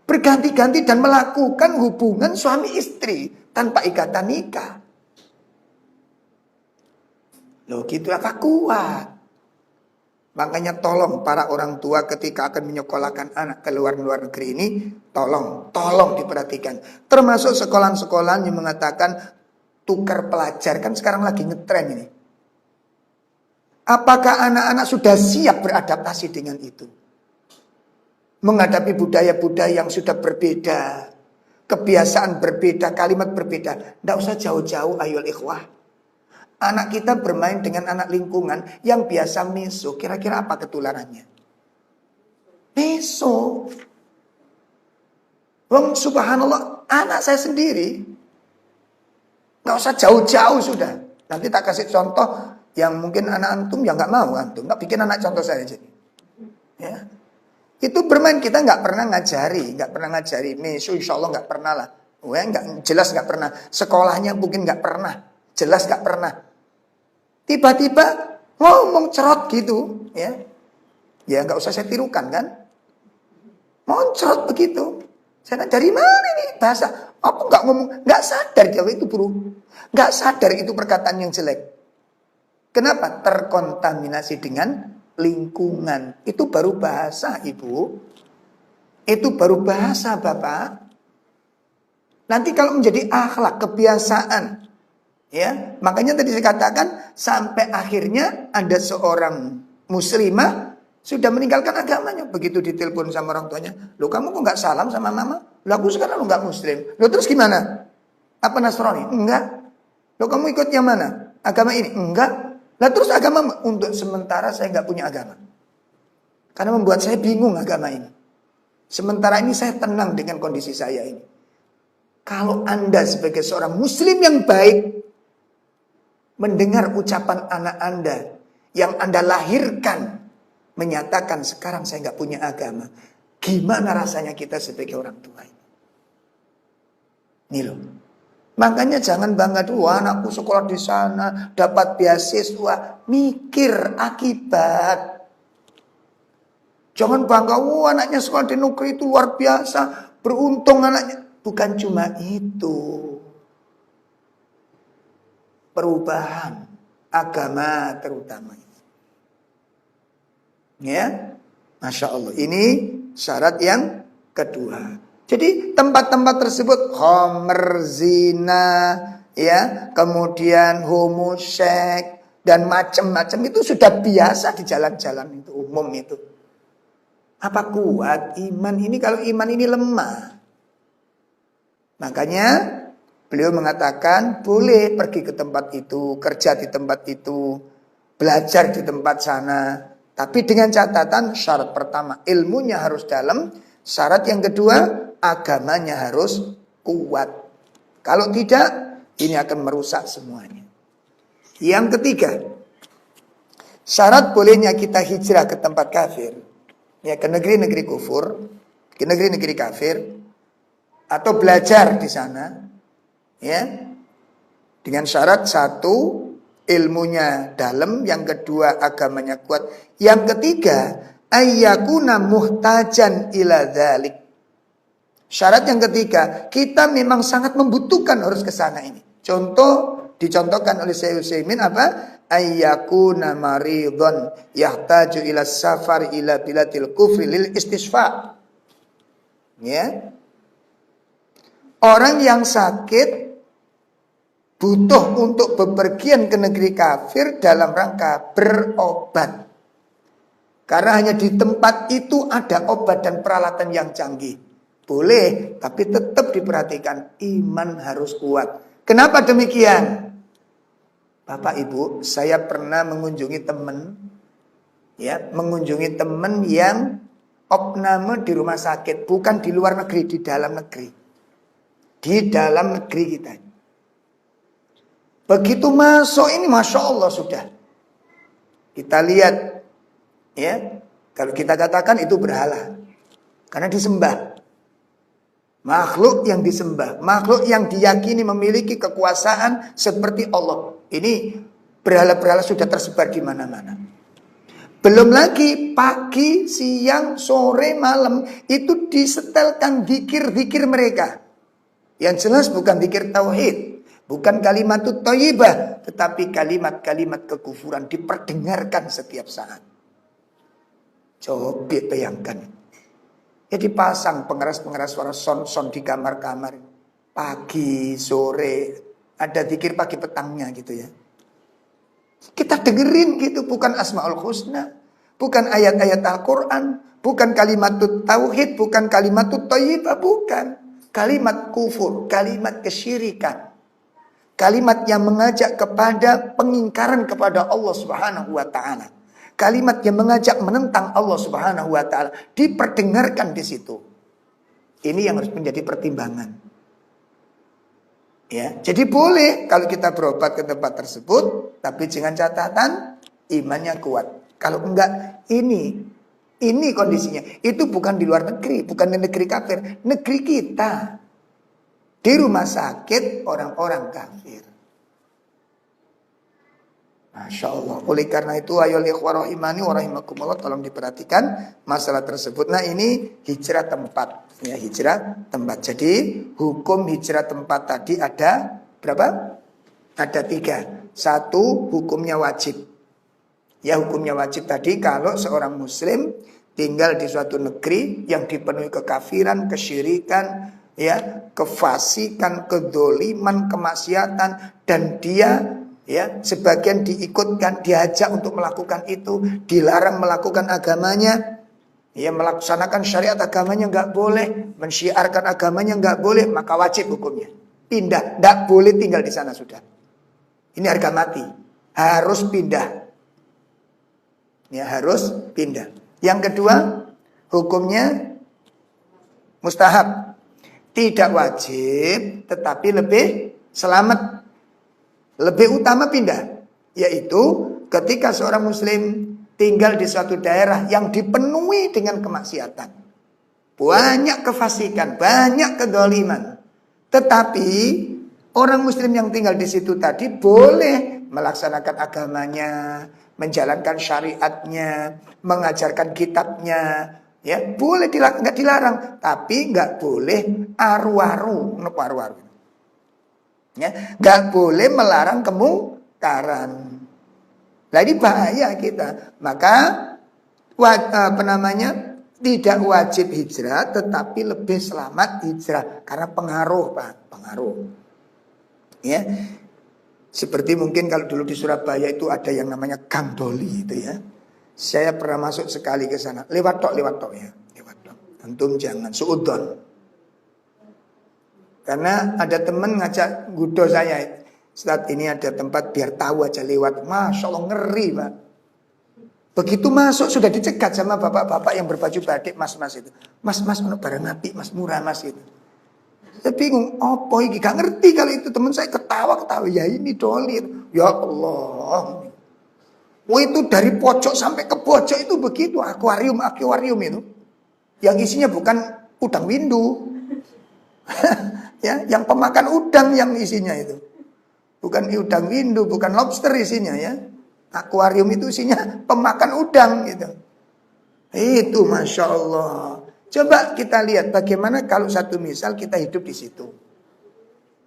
Berganti-ganti dan melakukan hubungan suami istri tanpa ikatan nikah. Loh, gitu apa kuat? Makanya tolong para orang tua ketika akan menyekolahkan anak ke luar negeri ini, tolong diperhatikan. Termasuk sekolah-sekolah yang mengatakan tukar pelajar, kan sekarang lagi ngetren ini. Apakah anak-anak sudah siap beradaptasi dengan itu? Menghadapi budaya-budaya yang sudah berbeda, kebiasaan berbeda, kalimat berbeda. Tidak usah jauh-jauh, ayo ikhwah. Anak kita bermain dengan anak lingkungan yang biasa meso. Kira-kira apa ketularannya? Meso. Wong subhanallah, anak saya sendiri. Gak usah jauh-jauh sudah. Nanti tak kasih contoh yang mungkin anak antum yang gak mau antum. Tak bikin anak contoh saya jadi. Ya. Itu bermain kita gak pernah ngajari. Meso insya Allah gak pernah lah. Wah, jelas gak pernah. Sekolahnya mungkin gak pernah. Jelas gak pernah. Tiba-tiba ngomong cerot gitu, ya nggak usah saya tirukan kan, moncrot begitu. Saya dari mana ini bahasa? Aku nggak ngomong, nggak sadar dia itu bro, nggak sadar itu perkataan yang jelek. Kenapa? Terkontaminasi dengan lingkungan. Itu baru bahasa ibu, itu baru bahasa bapak. Nanti kalau menjadi akhlak, kebiasaan. Ya, makanya tadi saya katakan sampai akhirnya ada seorang muslimah sudah meninggalkan agamanya. Begitu ditelepon sama orang tuanya, "Loh kamu kok nggak salam sama mama? Loh aku sekarang nggak muslim." "Loh terus gimana? Apa Nasrani?" "Enggak." "Loh kamu ikut yang mana? Agama ini?" "Enggak." "Lah terus agama?" "Untuk sementara saya nggak punya agama. Karena membuat saya bingung agama ini. Sementara ini saya tenang dengan kondisi saya ini." Kalau Anda sebagai seorang muslim yang baik mendengar ucapan anak Anda yang Anda lahirkan menyatakan sekarang saya nggak punya agama, gimana rasanya kita sebagai orang tua ini? Nih loh. Makanya jangan bangga dulu, anakku sekolah di sana dapat beasiswa, mikir akibat. Jangan bangga, anaknya sekolah di negeri itu luar biasa, beruntung anaknya. Bukan cuma itu. Perubahan agama terutama. Ya, Masya Allah. Ini syarat yang kedua. Jadi tempat-tempat tersebut khamr, zina, ya, kemudian homoseks dan macam-macam itu sudah biasa di jalan-jalan itu umum itu. Apa kuat iman ini kalau iman ini lemah? Makanya beliau mengatakan boleh pergi ke tempat itu, kerja di tempat itu, belajar di tempat sana. Tapi dengan catatan syarat pertama ilmunya harus dalam. Syarat yang kedua agamanya harus kuat. Kalau tidak ini akan merusak semuanya. Yang ketiga, syarat bolehnya kita hijrah ke tempat kafir. Ya, ke negeri-negeri kufur, ke negeri-negeri kafir. Atau belajar di sana. Ya, dengan syarat satu ilmunya dalam, yang kedua agamanya kuat, yang ketiga ayyakuna muhtajan ila dzalik. Syarat yang ketiga kita memang sangat membutuhkan harus ke sana ini. Contoh dicontohkan oleh Syekh Utsaimin apa? Ayyakuna maridun yahtaju ila safar ila biladil kufri lil istisfa. Ya. Orang yang sakit butuh untuk bepergian ke negeri kafir dalam rangka berobat. Karena hanya di tempat itu ada obat dan peralatan yang canggih. Boleh, tapi tetap diperhatikan iman harus kuat. Kenapa demikian? Bapak Ibu, saya pernah mengunjungi teman, ya, mengunjungi teman yang opname di rumah sakit, bukan di luar negeri, di dalam negeri. Di dalam negeri kita. Begitu masuk ini Masya Allah sudah. Kita lihat. Ya, kalau kita katakan itu berhala. Karena disembah. Makhluk yang disembah. Makhluk yang diyakini memiliki kekuasaan seperti Allah. Ini berhala-berhala sudah tersebar di mana-mana. Belum lagi pagi, siang, sore, malam. Itu disetelkan zikir-zikir mereka. Yang jelas bukan zikir tauhid, bukan kalimat thayyibah, tetapi kalimat-kalimat kekufuran diperdengarkan setiap saat. Coba bayangkan. Ya dipasang pengeras-pengeras suara son-son di kamar-kamar. Pagi, sore, ada zikir pagi petangnya gitu ya. Kita dengerin gitu, bukan Asmaul Husna, bukan ayat-ayat Al-Quran, bukan kalimat tauhid, bukan kalimat thayyibah, bukan. Kalimat kufur, kalimat kesyirikan. Kalimat yang mengajak kepada pengingkaran kepada Allah Subhanahu wa taala. Kalimat yang mengajak menentang Allah Subhanahu wa taala diperdengarkan di situ. Ini yang harus menjadi pertimbangan. Ya, jadi boleh kalau kita berobat ke tempat tersebut, tapi dengan catatan imannya kuat. Kalau enggak, ini kondisinya. Itu bukan di luar negeri, bukan di negeri kafir, negeri kita. Di rumah sakit orang-orang kafir. Masya Allah. Oleh karena itu, ayol ikhwah rahimani wa rahimakumullah, tolong diperhatikan masalah tersebut. Nah, ini hijrah tempat. Ya, hijrah tempat. Jadi hukum hijrah tempat tadi ada berapa? Ada 3. 1, hukumnya wajib. Ya, hukumnya wajib tadi kalau seorang muslim tinggal di suatu negeri yang dipenuhi kekafiran, kesyirikan, ya, kefasikan, kedoliman, kemaksiatan, dan dia, ya, sebagian diikutkan, diajak untuk melakukan itu, dilarang melakukan agamanya, ya, melaksanakan syariat agamanya nggak boleh, mensyiarkan agamanya nggak boleh, maka wajib hukumnya pindah, nggak boleh tinggal di sana sudah. Ini harga mati, harus pindah, ya, harus pindah. Yang kedua, hukumnya mustahab, tidak wajib, tetapi lebih selamat, lebih utama pindah, yaitu ketika seorang muslim tinggal di suatu daerah yang dipenuhi dengan kemaksiatan, banyak kefasikan, banyak kedoliman, tetapi orang muslim yang tinggal di situ tadi boleh melaksanakan agamanya, menjalankan syariatnya, mengajarkan kitabnya, ya, boleh, nggak dilarang, tapi nggak boleh aru-aru, ya, nggak boleh melarang kemungkaran. Nah, ini bahaya kita. Maka tidak wajib hijrah, tetapi lebih selamat hijrah karena pengaruh, Pak, pengaruh. Ya, seperti mungkin kalau dulu di Surabaya itu ada yang namanya Gang Doli itu ya. Saya pernah masuk sekali ke sana. Lewat tok ya. Lewat tok. Antum jangan suudon. Karena ada teman ngajak gudo saya. Saat ini ada tempat biar tahu aja lewat. Masya Allah, ngeri, Pak. Begitu masuk sudah dicegat sama bapak-bapak yang berbaju batik, mas-mas itu. Mas, ono barang api, mas, murah mas itu. Saya bingung, apa ini? Gak ngerti kalau itu. Teman saya ketawa. Ya ini Doli. Ya Allah. Oh, itu dari pojok sampai ke pojok itu begitu. Akuarium itu. Yang isinya bukan udang windu. Ya, yang pemakan udang yang isinya itu. Bukan udang windu, bukan lobster isinya ya. Akuarium itu isinya pemakan udang gitu. Itu Masya Allah. Coba kita lihat bagaimana kalau satu misal kita hidup di situ.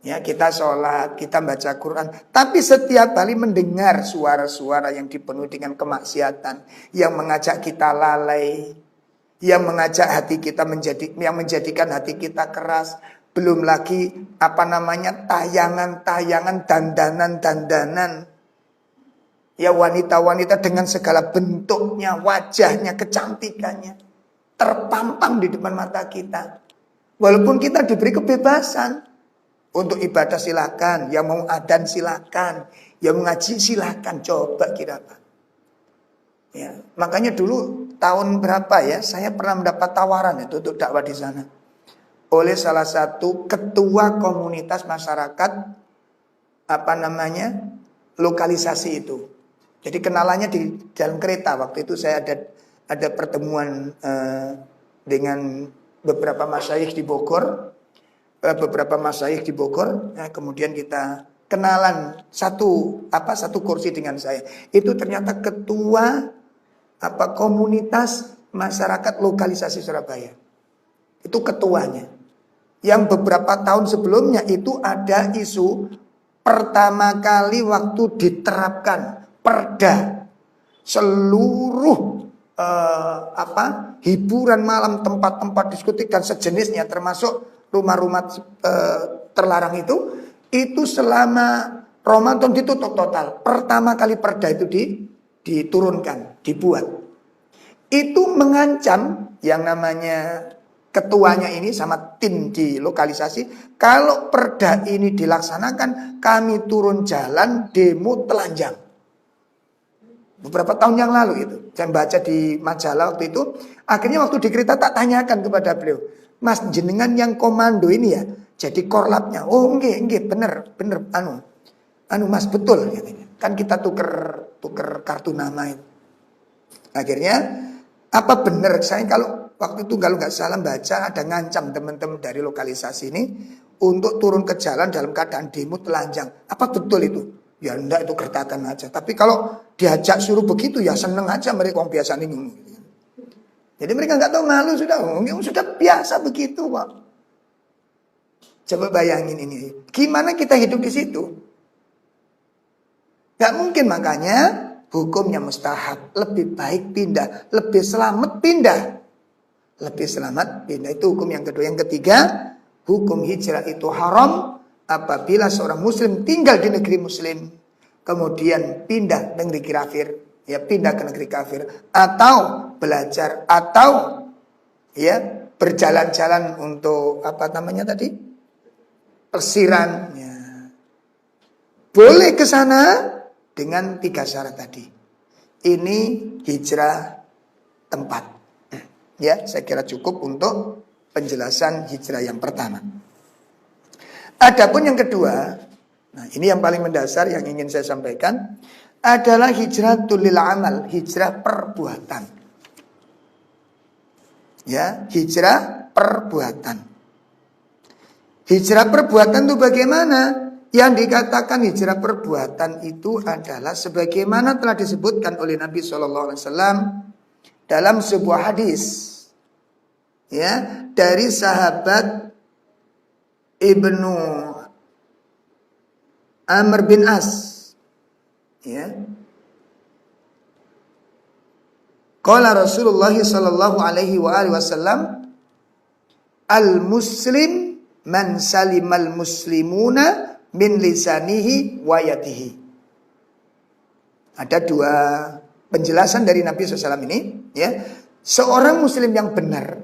Ya, kita sholat, kita baca Quran. Tapi setiap kali mendengar suara-suara yang dipenuhi dengan kemaksiatan, yang mengajak kita lalai, yang mengajak hati kita yang menjadikan hati kita keras. Belum lagi tayangan-tayangan, dandanan. Ya, wanita-wanita dengan segala bentuknya, wajahnya, kecantikannya terpampang di depan mata kita. Walaupun kita diberi kebebasan untuk ibadah silakan, yang mau adzan silakan, yang ngaji silakan, coba kira apa. Ya, makanya dulu tahun berapa ya, saya pernah mendapat tawaran itu untuk dakwah di sana oleh salah satu ketua komunitas masyarakat lokalisasi itu. Jadi kenalannya di dalam kereta. Waktu itu saya ada pertemuan dengan beberapa masyayikh di Bogor. Nah, kemudian kita kenalan satu kursi dengan saya. Itu ternyata ketua komunitas masyarakat lokalisasi Surabaya. Itu ketuanya. Yang beberapa tahun sebelumnya itu ada isu pertama kali waktu diterapkan perda, seluruh hiburan malam, tempat-tempat diskotik dan sejenisnya, termasuk rumah-rumah terlarang itu selama Ramadan ditutup total. Pertama kali perda itu diturunkan, dibuat. Itu mengancam yang namanya ketuanya ini sama tim di lokalisasi, kalau perda ini dilaksanakan, kami turun jalan demo telanjang. Beberapa tahun yang lalu itu, saya baca di majalah waktu itu. Akhirnya waktu dikerita tak tanyakan kepada beliau, Mas jenengan yang komando ini ya, jadi korlapnya. Oh enggak, bener, Mas betul. Kan kita tuker kartu nama itu. Akhirnya apa bener saya kalau waktu itu kalau nggak salah baca ada ngancam teman-teman dari lokalisasi ini untuk turun ke jalan dalam keadaan demo telanjang. Apa betul itu? Ya enggak, itu kertakan aja. Tapi kalau diajak suruh begitu ya seneng aja mereka yang biasa nih. Jadi mereka nggak tahu malu sudah biasa begitu Pak. Coba bayangin ini. Gimana kita hidup di situ? Gak mungkin, makanya hukumnya mustahab. Lebih baik pindah, lebih selamat pindah. Lebih selamat pindah, itu hukum yang kedua. Yang ketiga, hukum hijrah itu haram apabila seorang muslim tinggal di negeri muslim kemudian pindah negeri kafir, ya pindah ke negeri kafir, atau belajar, atau ya berjalan-jalan untuk apa namanya tadi, pelesiran, ya. Boleh ke sana dengan 3 syarat tadi. Ini hijrah tempat. Ya, saya kira cukup untuk penjelasan hijrah yang pertama. Adapun yang kedua, nah ini yang paling mendasar yang ingin saya sampaikan adalah hijratul lil amal, hijrah perbuatan. Ya, hijrah perbuatan. Hijrah perbuatan itu bagaimana? Yang dikatakan hijrah perbuatan itu adalah sebagaimana telah disebutkan oleh Nabi SAW dalam sebuah hadis, ya, dari sahabat Ibnu Amr bin As, ya. Qala Rasulullah sallallahu alaihi wasallam, al-muslim man salimal muslimuna min lisanihi wa yadihi. Ada 2 penjelasan dari Nabi SAW ini, ya. Seorang muslim yang benar,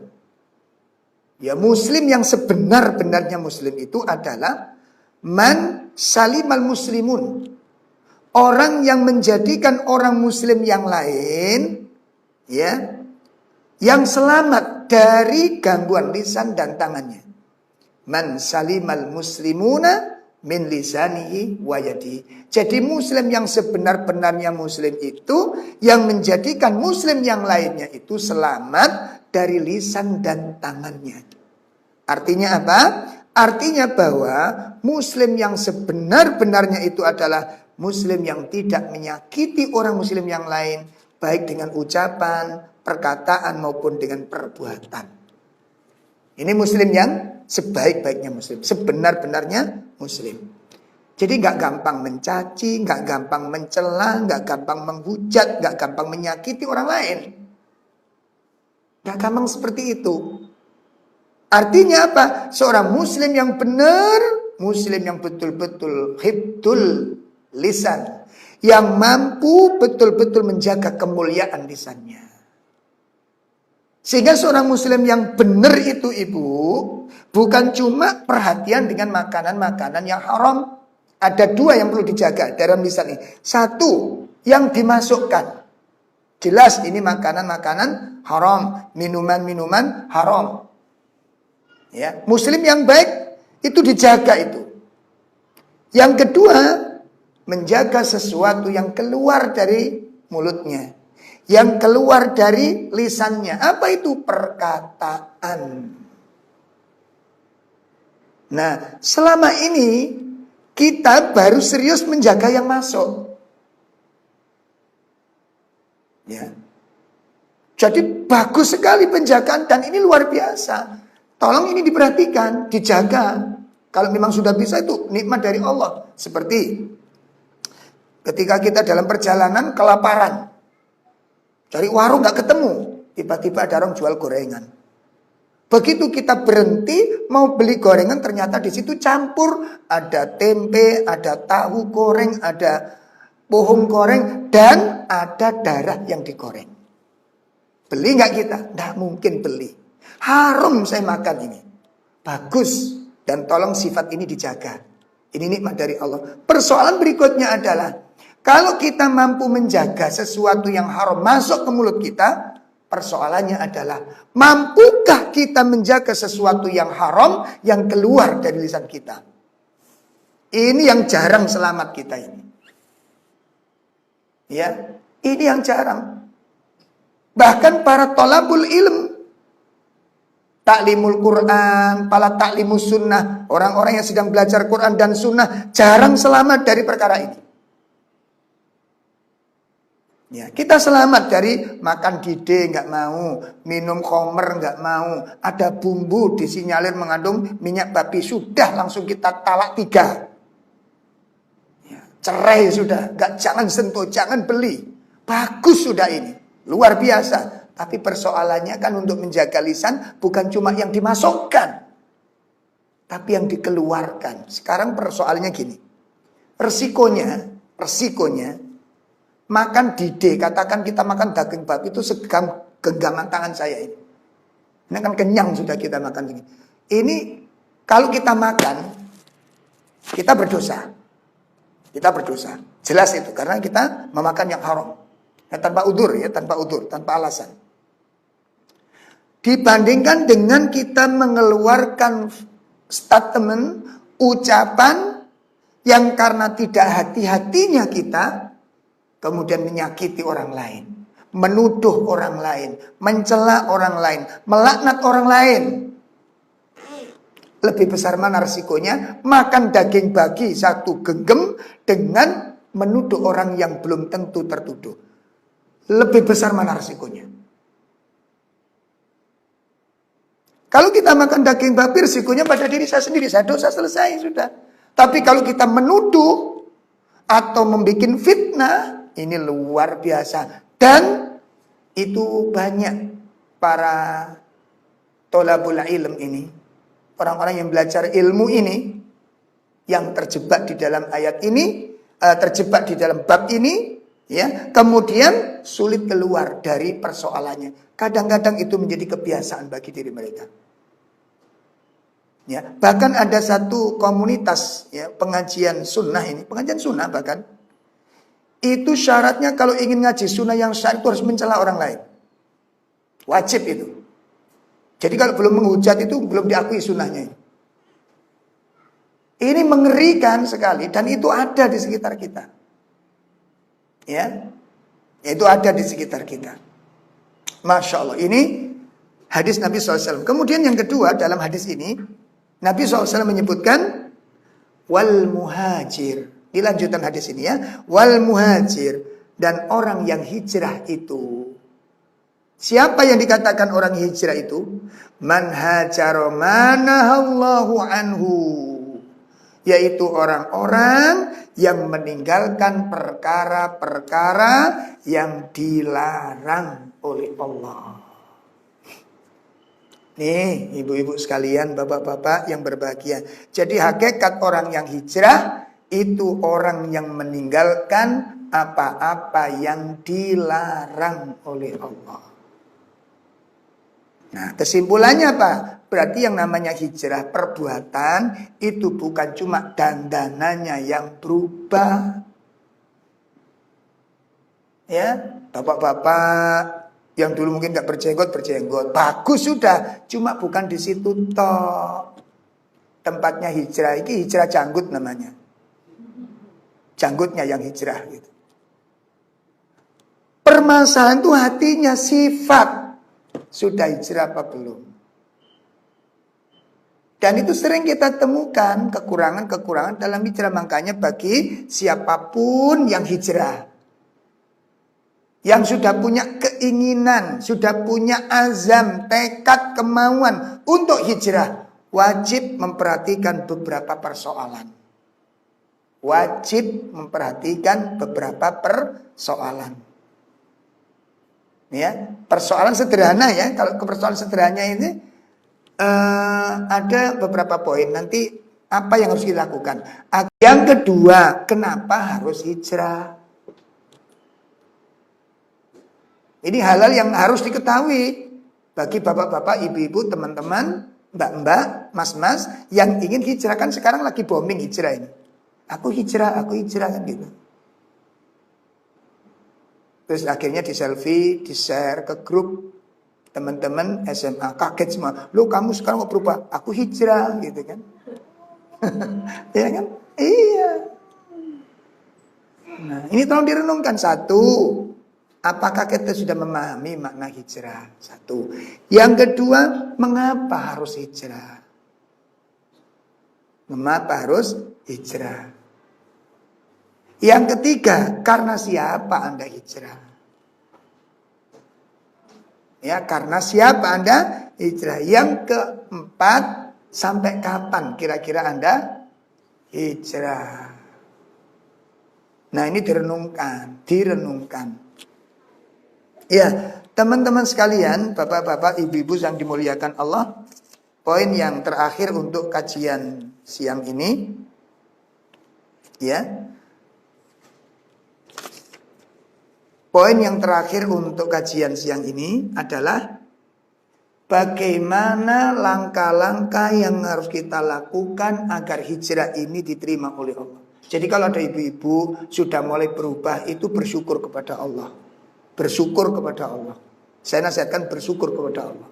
ya, muslim yang sebenar-benarnya muslim itu adalah man salimal muslimun, orang yang menjadikan orang muslim yang lain, ya, yang selamat dari gangguan lisan dan tangannya. Man salimal muslimuna min lisanihi wa yadihi. Jadi muslim yang sebenar-benarnya muslim itu yang menjadikan muslim yang lainnya itu selamat dari lisan dan tangannya. Artinya apa? Artinya bahwa muslim yang sebenar-benarnya itu adalah muslim yang tidak menyakiti orang muslim yang lain, baik dengan ucapan, perkataan maupun dengan perbuatan. Ini muslim yang sebaik-baiknya muslim, sebenar-benarnya muslim. Jadi nggak gampang mencaci, nggak gampang mencela, nggak gampang menghujat, nggak gampang menyakiti orang lain. Nggak gampang seperti itu. Artinya apa? Seorang muslim yang benar, muslim yang betul-betul hifdzul lisan, yang mampu betul-betul menjaga kemuliaan lisannya. Sehingga seorang muslim yang benar itu ibu, bukan cuma perhatian dengan makanan-makanan yang haram. Ada 2 yang perlu dijaga dalam lisan ini. 1, yang dimasukkan. Jelas ini makanan-makanan haram, minuman-minuman haram. Ya, muslim yang baik itu dijaga itu. Yang kedua, menjaga sesuatu yang keluar dari mulutnya, yang keluar dari lisannya. Apa itu? Perkataan. Nah, selama ini kita baru serius menjaga yang masuk. Ya. Jadi bagus sekali penjagaan dan ini luar biasa. Tolong ini diperhatikan, dijaga. Kalau memang sudah bisa itu nikmat dari Allah. Seperti ketika kita dalam perjalanan kelaparan. Cari warung nggak ketemu. Tiba-tiba ada orang jual gorengan. Begitu kita berhenti mau beli gorengan, ternyata di situ campur. Ada tempe, ada tahu goreng, ada pohon goreng, dan ada darah yang digoreng. Beli nggak kita? Nggak mungkin beli. Harum saya makan ini. Bagus. Dan tolong sifat ini dijaga. Ini nikmat dari Allah. Persoalan berikutnya adalah, kalau kita mampu menjaga sesuatu yang haram masuk ke mulut kita, persoalannya adalah, mampukah kita menjaga sesuatu yang haram yang keluar dari lisan kita? Ini yang jarang selamat kita ini. Ya, ini yang jarang. Bahkan para thalabul ilm, taklimul Quran, para taklimus sunnah, orang-orang yang sedang belajar Quran dan sunnah, jarang selamat dari perkara ini. Ya, kita selamat dari makan dide nggak mau, minum khamr nggak mau, ada bumbu disinyalir mengandung minyak babi, sudah langsung kita talak 3. Ya, cerai sudah, jangan sentuh, jangan beli. Bagus sudah ini, luar biasa. Tapi persoalannya kan untuk menjaga lisan bukan cuma yang dimasukkan, tapi yang dikeluarkan. Sekarang persoalannya gini, resikonya makan dide, katakan kita makan daging babi itu genggaman tangan saya ini. Ini kan kenyang sudah kita makan ini. Ini kalau kita makan, kita berdosa. Kita berdosa. Jelas itu, karena kita memakan yang haram. Ya, tanpa udur, tanpa alasan. Dibandingkan dengan kita mengeluarkan statement, ucapan yang karena tidak hati-hatinya kita kemudian menyakiti orang lain, menuduh orang lain, mencela orang lain, melaknat orang lain. Lebih besar mana resikonya makan daging babi 1 genggam dengan menuduh orang yang belum tentu tertuduh? Lebih besar mana resikonya? Kalau kita makan daging babi, risikonya pada diri saya sendiri, saya dosa, selesai sudah. Tapi kalau kita menuduh atau membuat fitnah, ini luar biasa. Dan itu banyak para thalabul ilm ini, orang-orang yang belajar ilmu ini, yang terjebak di dalam ayat ini, terjebak di dalam bab ini, ya, kemudian sulit keluar dari persoalannya. Kadang-kadang itu menjadi kebiasaan bagi diri mereka. Ya, bahkan ada satu komunitas, ya, pengajian sunnah ini, pengajian sunnah bahkan, itu syaratnya kalau ingin ngaji sunnah yang syar'i itu harus mencela orang lain. Wajib itu. Jadi kalau belum menghujat itu belum diakui sunnahnya. Ini mengerikan sekali dan itu ada di sekitar kita. Ya, itu ada di sekitar kita. Masya Allah, ini hadis Nabi SAW. Kemudian yang kedua dalam hadis ini, Nabi SAW menyebutkan wal muhajir. Di lanjutan hadis ini ya, wal muhajir, dan orang yang hijrah itu. Siapa yang dikatakan orang hijrah itu? Man hajara manahallahu anhu, yaitu orang-orang yang meninggalkan perkara-perkara yang dilarang oleh Allah. Nih, ibu-ibu sekalian, bapak-bapak yang berbahagia. Jadi hakikat orang yang hijrah itu orang yang meninggalkan apa-apa yang dilarang oleh Allah. Nah, kesimpulannya apa? Berarti yang namanya hijrah perbuatan itu bukan cuma dandanannya yang berubah. Ya, bapak-bapak yang dulu mungkin gak berjenggot, bagus sudah. Cuma bukan di situ toh tempatnya hijrah. Ini hijrah janggut namanya. Janggutnya yang hijrah gitu. Permasalahan itu hatinya, sifat. Sudah hijrah apa belum? Dan itu sering kita temukan kekurangan-kekurangan dalam hijrah. Makanya bagi siapapun yang hijrah, yang sudah punya keinginan, sudah punya azam, tekad, kemauan untuk hijrah, wajib memperhatikan beberapa persoalan. Wajib memperhatikan beberapa persoalan. Ya, persoalan sederhana ya. Kalau ke persoalan sederhana ini ada beberapa poin. Nanti apa yang harus dilakukan? Yang kedua, kenapa harus hijrah? Ini hal-hal yang harus diketahui bagi bapak-bapak, ibu-ibu, teman-teman, mbak-mbak, mas-mas yang ingin hijrah. Kan sekarang lagi booming hijrah ini. Aku hijrah kan gitu. Terus akhirnya di selfie, di share ke grup teman-teman SMA, kaget semua. Lu kamu sekarang mau berubah? Aku hijrah gitu kan. Ya kan? Iya. Nah, ini tolong direnungkan. Satu, apakah kita sudah memahami makna hijrah? Satu. Yang kedua, mengapa harus hijrah? Mengapa harus hijrah? Yang ketiga, karena siapa Anda hijrah? Ya, karena siapa Anda hijrah? Yang keempat, sampai kapan kira-kira Anda hijrah? Nah, ini direnungkan. Ya, teman-teman sekalian, bapak-bapak, ibu-ibu yang dimuliakan Allah, poin yang terakhir untuk kajian siang ini, ya. Poin yang terakhir untuk kajian siang ini adalah bagaimana langkah-langkah yang harus kita lakukan agar hijrah ini diterima oleh Allah. Jadi kalau ada ibu-ibu sudah mulai berubah, itu bersyukur kepada Allah. Bersyukur kepada Allah. Saya nasihatkan bersyukur kepada Allah.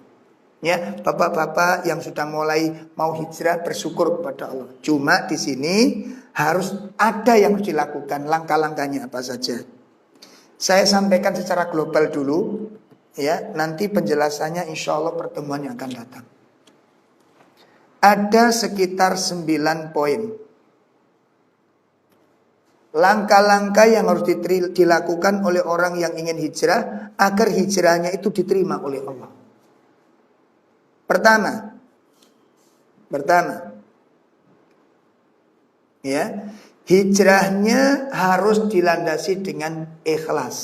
Ya, bapak-bapak yang sudah mulai mau hijrah, bersyukur kepada Allah. Cuma di sini harus ada yang harus dilakukan. Langkah-langkahnya apa saja? Saya sampaikan secara global dulu, ya. Nanti penjelasannya insya Allah pertemuan yang akan datang. Ada sekitar 9 poin. Langkah-langkah yang harus dilakukan oleh orang yang ingin hijrah agar hijrahnya itu diterima oleh Allah. Pertama, ya. Hijrahnya harus dilandasi dengan ikhlas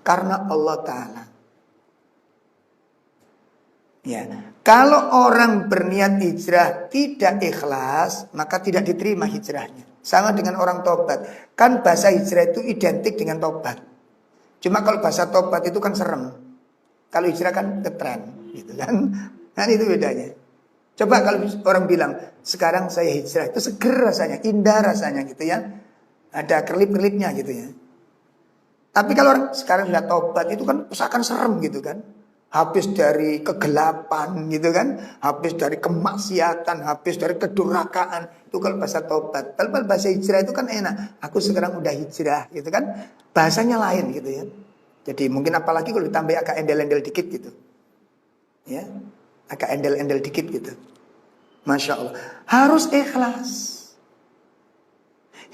karena Allah Ta'ala. Ya, kalau orang berniat hijrah tidak ikhlas, maka tidak diterima hijrahnya. Sama dengan orang tobat. Kan bahasa hijrah itu identik dengan tobat. Cuma kalau bahasa tobat itu kan serem. Kalau hijrah kan keren, gitu kan. Nah, itu bedanya. Coba kalau orang bilang, sekarang saya hijrah, itu seger rasanya, indah rasanya gitu ya. Ada kelip-kelipnya gitu ya. Tapi kalau orang sekarang sudah tobat, itu kan seakan serem gitu kan. Habis dari kegelapan gitu kan. Habis dari kemaksiatan, habis dari kedurhakaan. Itu kalau bahasa tobat. Kalau bahasa hijrah itu kan enak. Aku sekarang udah hijrah gitu kan. Bahasanya lain gitu ya. Jadi mungkin apalagi kalau ditambah agak endel-endel dikit gitu. Ya. Agak endel-endel dikit gitu. Masya Allah. Harus ikhlas.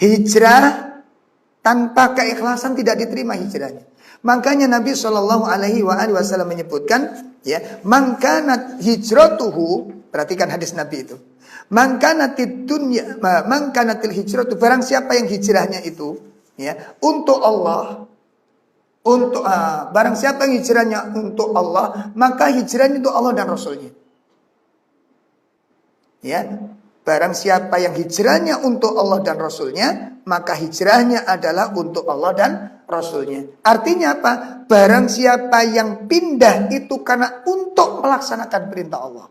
Hijrah tanpa keikhlasan tidak diterima hijrahnya. Makanya Nabi SAW menyebutkan, ya, man kanat hijratuhu, perhatikan hadis Nabi itu. Man kanatil hijratu, barang siapa yang hijrahnya itu, ya, untuk Allah. Barang siapa yang hijrahnya untuk Allah, maka hijrahnya untuk Allah dan Rasulnya. Ya, barang siapa yang hijrahnya untuk Allah dan Rasulnya, maka hijrahnya adalah untuk Allah dan Rasulnya. Artinya apa? Barang siapa yang pindah itu karena untuk melaksanakan perintah Allah.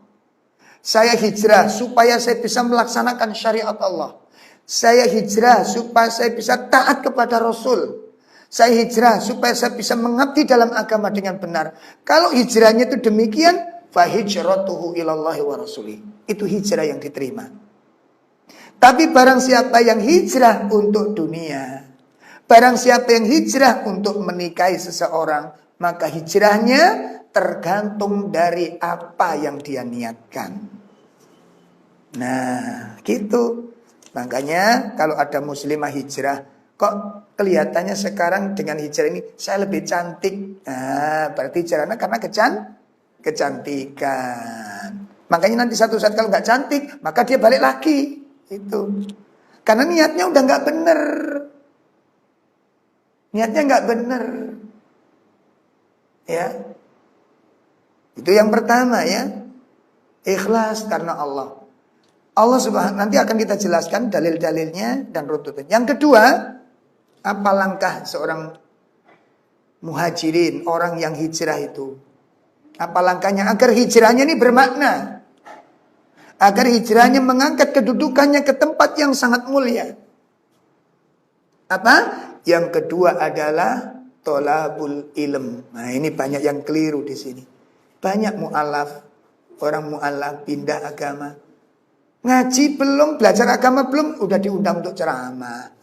Saya hijrah supaya saya bisa melaksanakan syariat Allah. Saya hijrah supaya saya bisa taat kepada Rasul. Saya hijrah supaya saya bisa mengabdi dalam agama dengan benar. Kalau hijrahnya itu demikian, fa hijratuhu ilallahi wa rasulih. Itu hijrah yang diterima. Tapi barang siapa yang hijrah untuk dunia, barang siapa yang hijrah untuk menikahi seseorang, maka hijrahnya tergantung dari apa yang dia niatkan. Nah, gitu. Makanya kalau ada muslimah hijrah, kok kelihatannya sekarang dengan hijrah ini saya lebih cantik. Nah, berarti hijrahnya karena kecantikan. Makanya nanti satu saat kalau nggak cantik, maka dia balik lagi. Itu. Karena niatnya udah nggak bener. Niatnya nggak bener. Ya. Itu yang pertama ya. Ikhlas karena Allah. Allah subhanahu nanti akan kita jelaskan dalil-dalilnya dan runtutan. Yang kedua, apa langkah seorang muhajirin, orang yang hijrah itu? Apa langkahnya agar hijrahnya ini bermakna? Agar hijrahnya mengangkat kedudukannya ke tempat yang sangat mulia. Apa? Yang kedua adalah tolabul ilm. Nah, ini banyak yang keliru di sini. Banyak mu'alaf, orang mu'alaf pindah agama. Ngaji belum, belajar agama belum, udah diundang untuk ceramah.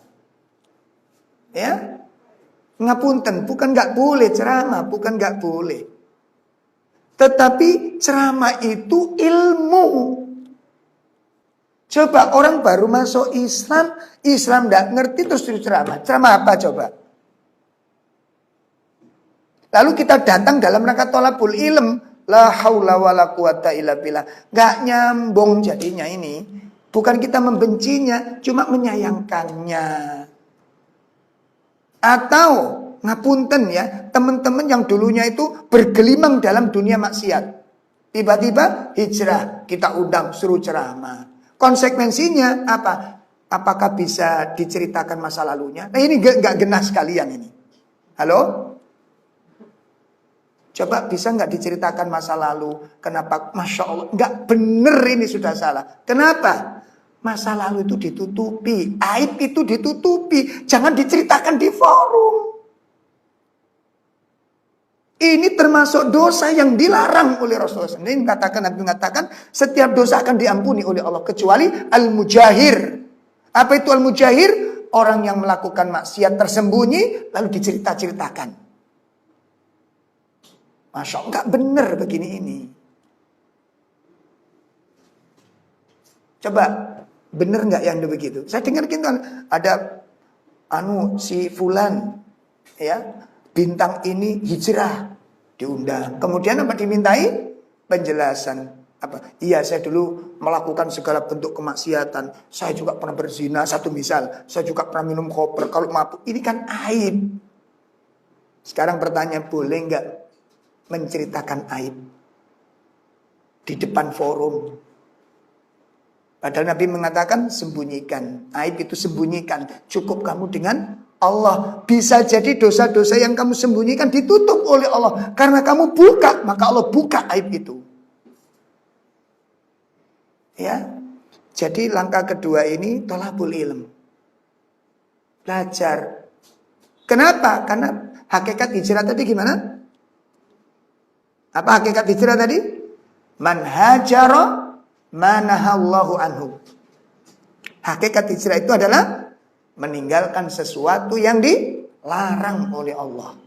Ya, ngapunten, bukan nggak boleh ceramah, bukan nggak boleh. Tetapi ceramah itu ilmu. Coba orang baru masuk Islam, Islam nggak ngerti terus ceramah. Ceramah apa coba? Lalu kita datang dalam rangka tolabul ilm. La haula wala quwata illa billah. Gak nyambung jadinya ini. Bukan kita membencinya, cuma menyayangkannya. Atau ngapunten ya, teman-teman yang dulunya itu bergelimang dalam dunia maksiat. Tiba-tiba hijrah, kita undang suruh ceramah. Konsekuensinya apa? Apakah bisa diceritakan masa lalunya? Nah ini gak genah sekalian ini. Halo? Coba bisa nggak diceritakan masa lalu? Kenapa? Masya Allah, nggak bener ini sudah salah. Kenapa? Masa lalu itu ditutupi, aib itu ditutupi, jangan diceritakan di forum. Ini termasuk dosa yang dilarang oleh Rasulullah. Ini Nabi mengatakan setiap dosa akan diampuni oleh Allah kecuali al-mujahir. Apa itu al-mujahir? Orang yang melakukan maksiat tersembunyi lalu dicerita-ceritakan. Masya Allah, nggak bener begini ini. Coba, bener nggak yang begitu? Saya dengar gitu ada si fulan, ya bintang ini hijrah diundang. Kemudian apa dimintai? Penjelasan. Apa? Iya, saya dulu melakukan segala bentuk kemaksiatan. Saya juga pernah berzina, satu misal. Saya juga pernah minum koper. Kalau mabuk, ini kan aib. Sekarang pertanyaan, boleh nggak menceritakan aib di depan forum? Padahal Nabi mengatakan sembunyikan. Aib itu sembunyikan. Cukup kamu dengan Allah. Bisa jadi dosa-dosa yang kamu sembunyikan ditutup oleh Allah. Karena kamu buka, maka Allah buka aib itu. Ya. Jadi langkah kedua ini tolabul ilm. Belajar. Kenapa? Karena hakikat hijrah tadi gimana? Apa hakikat hijrah tadi? Man hajara manahallahu anhu. Hakikat hijrah itu adalah meninggalkan sesuatu yang dilarang oleh Allah.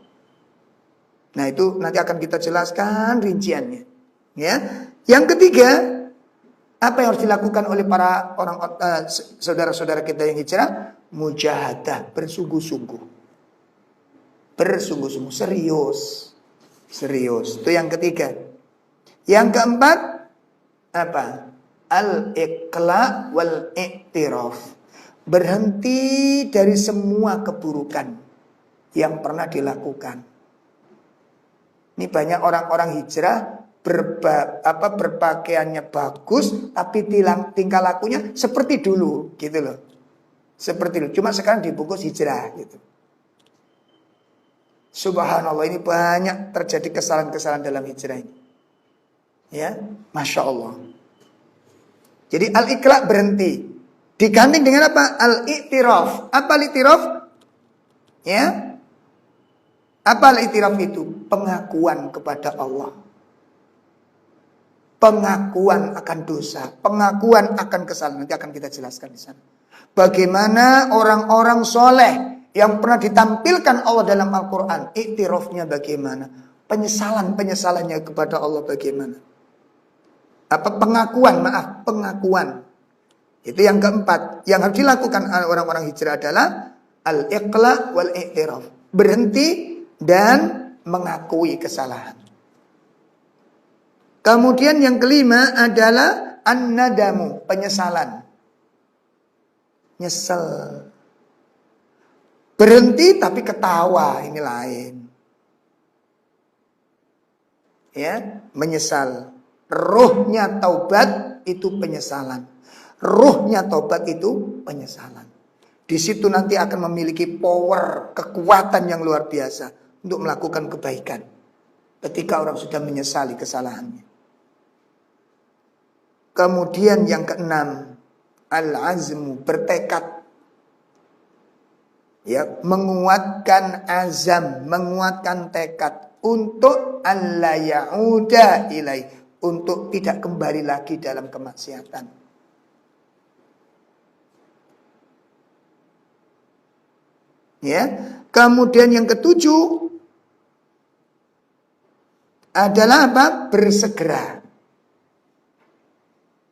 Nah, itu nanti akan kita jelaskan rinciannya. Ya. Yang ketiga, apa yang harus dilakukan oleh para saudara-saudara kita yang hijrah? Mujahadah, bersungguh-sungguh. Bersungguh-sungguh, serius. Serius. Itu yang ketiga. Yang keempat, apa? Al-iqla wal-i'tiraf. Berhenti dari semua keburukan yang pernah dilakukan. Ini banyak orang-orang hijrah berpakaiannya bagus, tapi tingkah lakunya seperti dulu, gitu loh. Seperti dulu. Cuma sekarang dibungkus hijrah, gitu. Subhanallah, ini banyak terjadi kesalahan-kesalahan dalam hijrah ini. Ya, Masya Allah. Jadi al-iqla berhenti. Diganti dengan apa? Al-i'tiraf. Apa al-i'tiraf? Ya. Apa al-i'tiraf itu? Pengakuan kepada Allah. Pengakuan akan dosa. Pengakuan akan kesalahan. Nanti akan kita jelaskan di sana. Bagaimana orang-orang soleh yang pernah ditampilkan Allah dalam Al-Quran. I'tirafnya bagaimana? Penyesalannya kepada Allah bagaimana? Apa pengakuan? Maaf, pengakuan. Itu yang keempat. Yang harus dilakukan orang-orang hijrah adalah al-iqla wal-i'tiraf. Berhenti dan mengakui kesalahan. Kemudian yang kelima adalah an-nadamu, penyesalan. Nyesel. Berhenti tapi ketawa, ini lain. ya, menyesal. Ruhnya taubat itu penyesalan. Ruhnya taubat itu penyesalan. Di situ nanti akan memiliki power, kekuatan yang luar biasa untuk melakukan kebaikan. Ketika orang sudah menyesali kesalahannya. Kemudian yang keenam, al-azmu, bertekad. Ya, menguatkan azam, menguatkan tekad untuk alla ya'uda ilaih, untuk tidak kembali lagi dalam kemaksiatan. Ya, kemudian yang ketujuh adalah apa? Bersegera.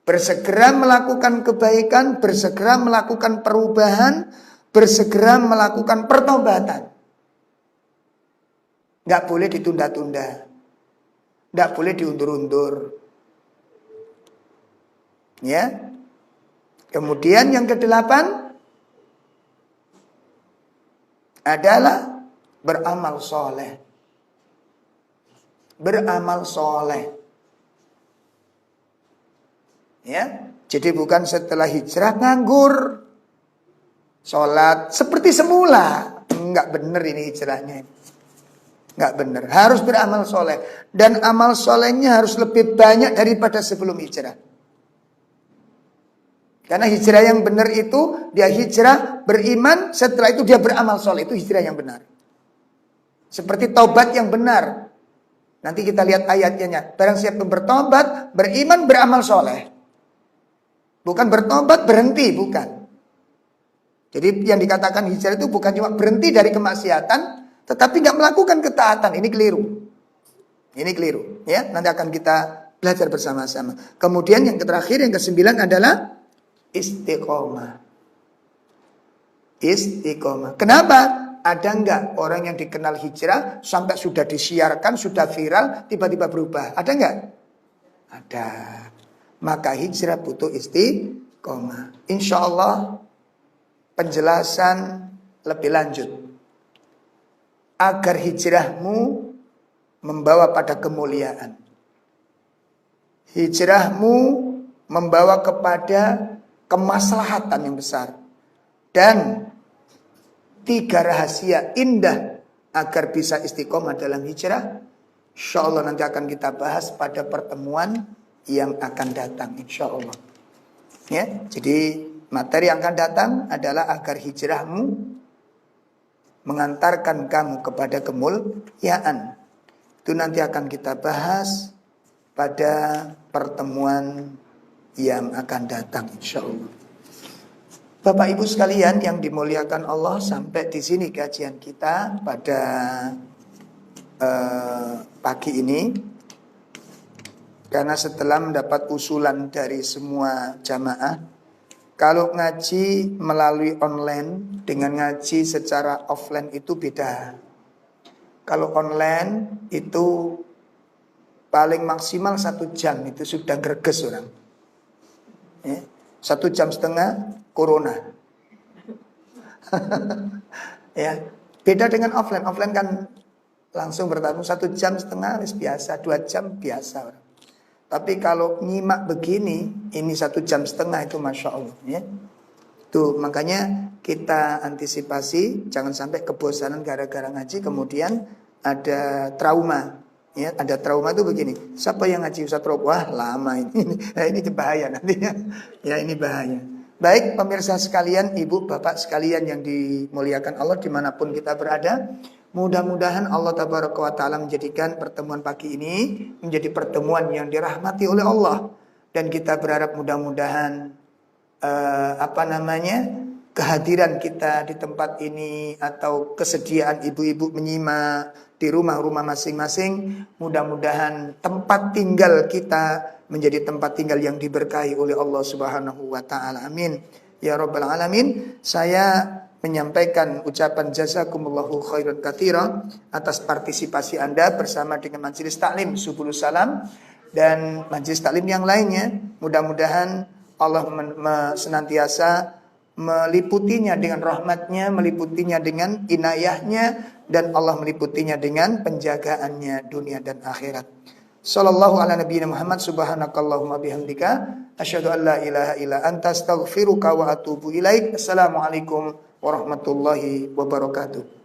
Bersegera melakukan kebaikan, bersegera melakukan perubahan, bersegera melakukan pertobatan. Nggak boleh ditunda-tunda. Nggak boleh diundur-undur. Ya. Kemudian yang kedelapan adalah beramal soleh. Beramal soleh. Ya. Jadi bukan setelah hijrah nganggur. Sholat seperti semula. Enggak benar ini hijrahnya. Enggak benar. Harus beramal soleh. Dan amal solehnya harus lebih banyak daripada sebelum hijrah. Karena hijrah yang benar itu, dia hijrah beriman, setelah itu dia beramal soleh. Itu hijrah yang benar. Seperti taubat yang benar. Nanti kita lihat ayatnya. Barang siapa bertobat, beriman, beramal soleh. Bukan bertobat berhenti, bukan. Jadi yang dikatakan hijrah itu bukan cuma berhenti dari kemaksiatan, tetapi nggak melakukan ketaatan. Ini keliru. Ini keliru. Ya, nanti akan kita belajar bersama-sama. Kemudian yang terakhir, yang ke-9 adalah istiqomah. Istiqomah. Kenapa? Ada nggak orang yang dikenal hijrah sampai sudah disiarkan, sudah viral, tiba-tiba berubah? Ada nggak? Ada. Maka hijrah butuh istiqomah. Insya Allah penjelasan lebih lanjut agar hijrahmu membawa pada kemuliaan. Hijrahmu membawa kepada kemaslahatan yang besar. Dan 3 rahasia indah agar bisa istiqomah dalam hijrah, insya Allah nanti akan kita bahas pada pertemuan yang akan datang, insya Allah. Ya, jadi materi yang akan datang adalah agar hijrahmu mengantarkan kamu kepada kemuliaan. Itu nanti akan kita bahas pada pertemuan yang akan datang, insya Allah. Bapak Ibu sekalian yang dimuliakan Allah, sampai di sini kajian kita pada pagi ini. Karena setelah mendapat usulan dari semua jamaah, kalau ngaji melalui online dengan ngaji secara offline itu beda. Kalau online itu paling maksimal 1 jam itu sudah greges orang. Ya, 1,5 jam corona. Ya, beda dengan offline. Offline kan langsung bertemu 1,5 jam wis biasa, 2 jam biasa orang. Tapi kalau nyimak begini, ini 1,5 jam itu Masya Allah. Ya. Tuh, makanya kita antisipasi, jangan sampai kebosanan gara-gara ngaji, kemudian ada trauma. Ya, ada trauma itu begini, siapa yang ngaji Ustaz Rob? Wah lama ini. Nah, ini bahaya nantinya. Ya, ini bahaya. Baik pemirsa sekalian, ibu bapak sekalian yang dimuliakan Allah dimanapun kita berada, mudah-mudahan Allah Tabaraka wa Ta'ala menjadikan pertemuan pagi ini menjadi pertemuan yang dirahmati oleh Allah. Dan kita berharap mudah-mudahan kehadiran kita di tempat ini atau kesediaan ibu-ibu menyimak di rumah-rumah masing-masing, mudah-mudahan tempat tinggal kita menjadi tempat tinggal yang diberkahi oleh Allah Subhanahu wa Ta'ala. Amin ya rabbal alamin. Saya menyampaikan ucapan jazakumullahu khairan katsira atas partisipasi Anda bersama dengan Majelis Taklim Subulus Salam dan majelis taklim yang lainnya. Mudah-mudahan Allah senantiasa meliputinya dengan rahmatnya, meliputinya dengan inayahnya, dan Allah meliputinya dengan penjagaannya dunia dan akhirat. Sallallahu ala nabiyina Muhammad, subhanakallahumma bihamdika asyhadu an la ilaha illa anta astaghfiruka wa atubu ilaik. Assalamualaikum warahmatullahi wabarakatuh.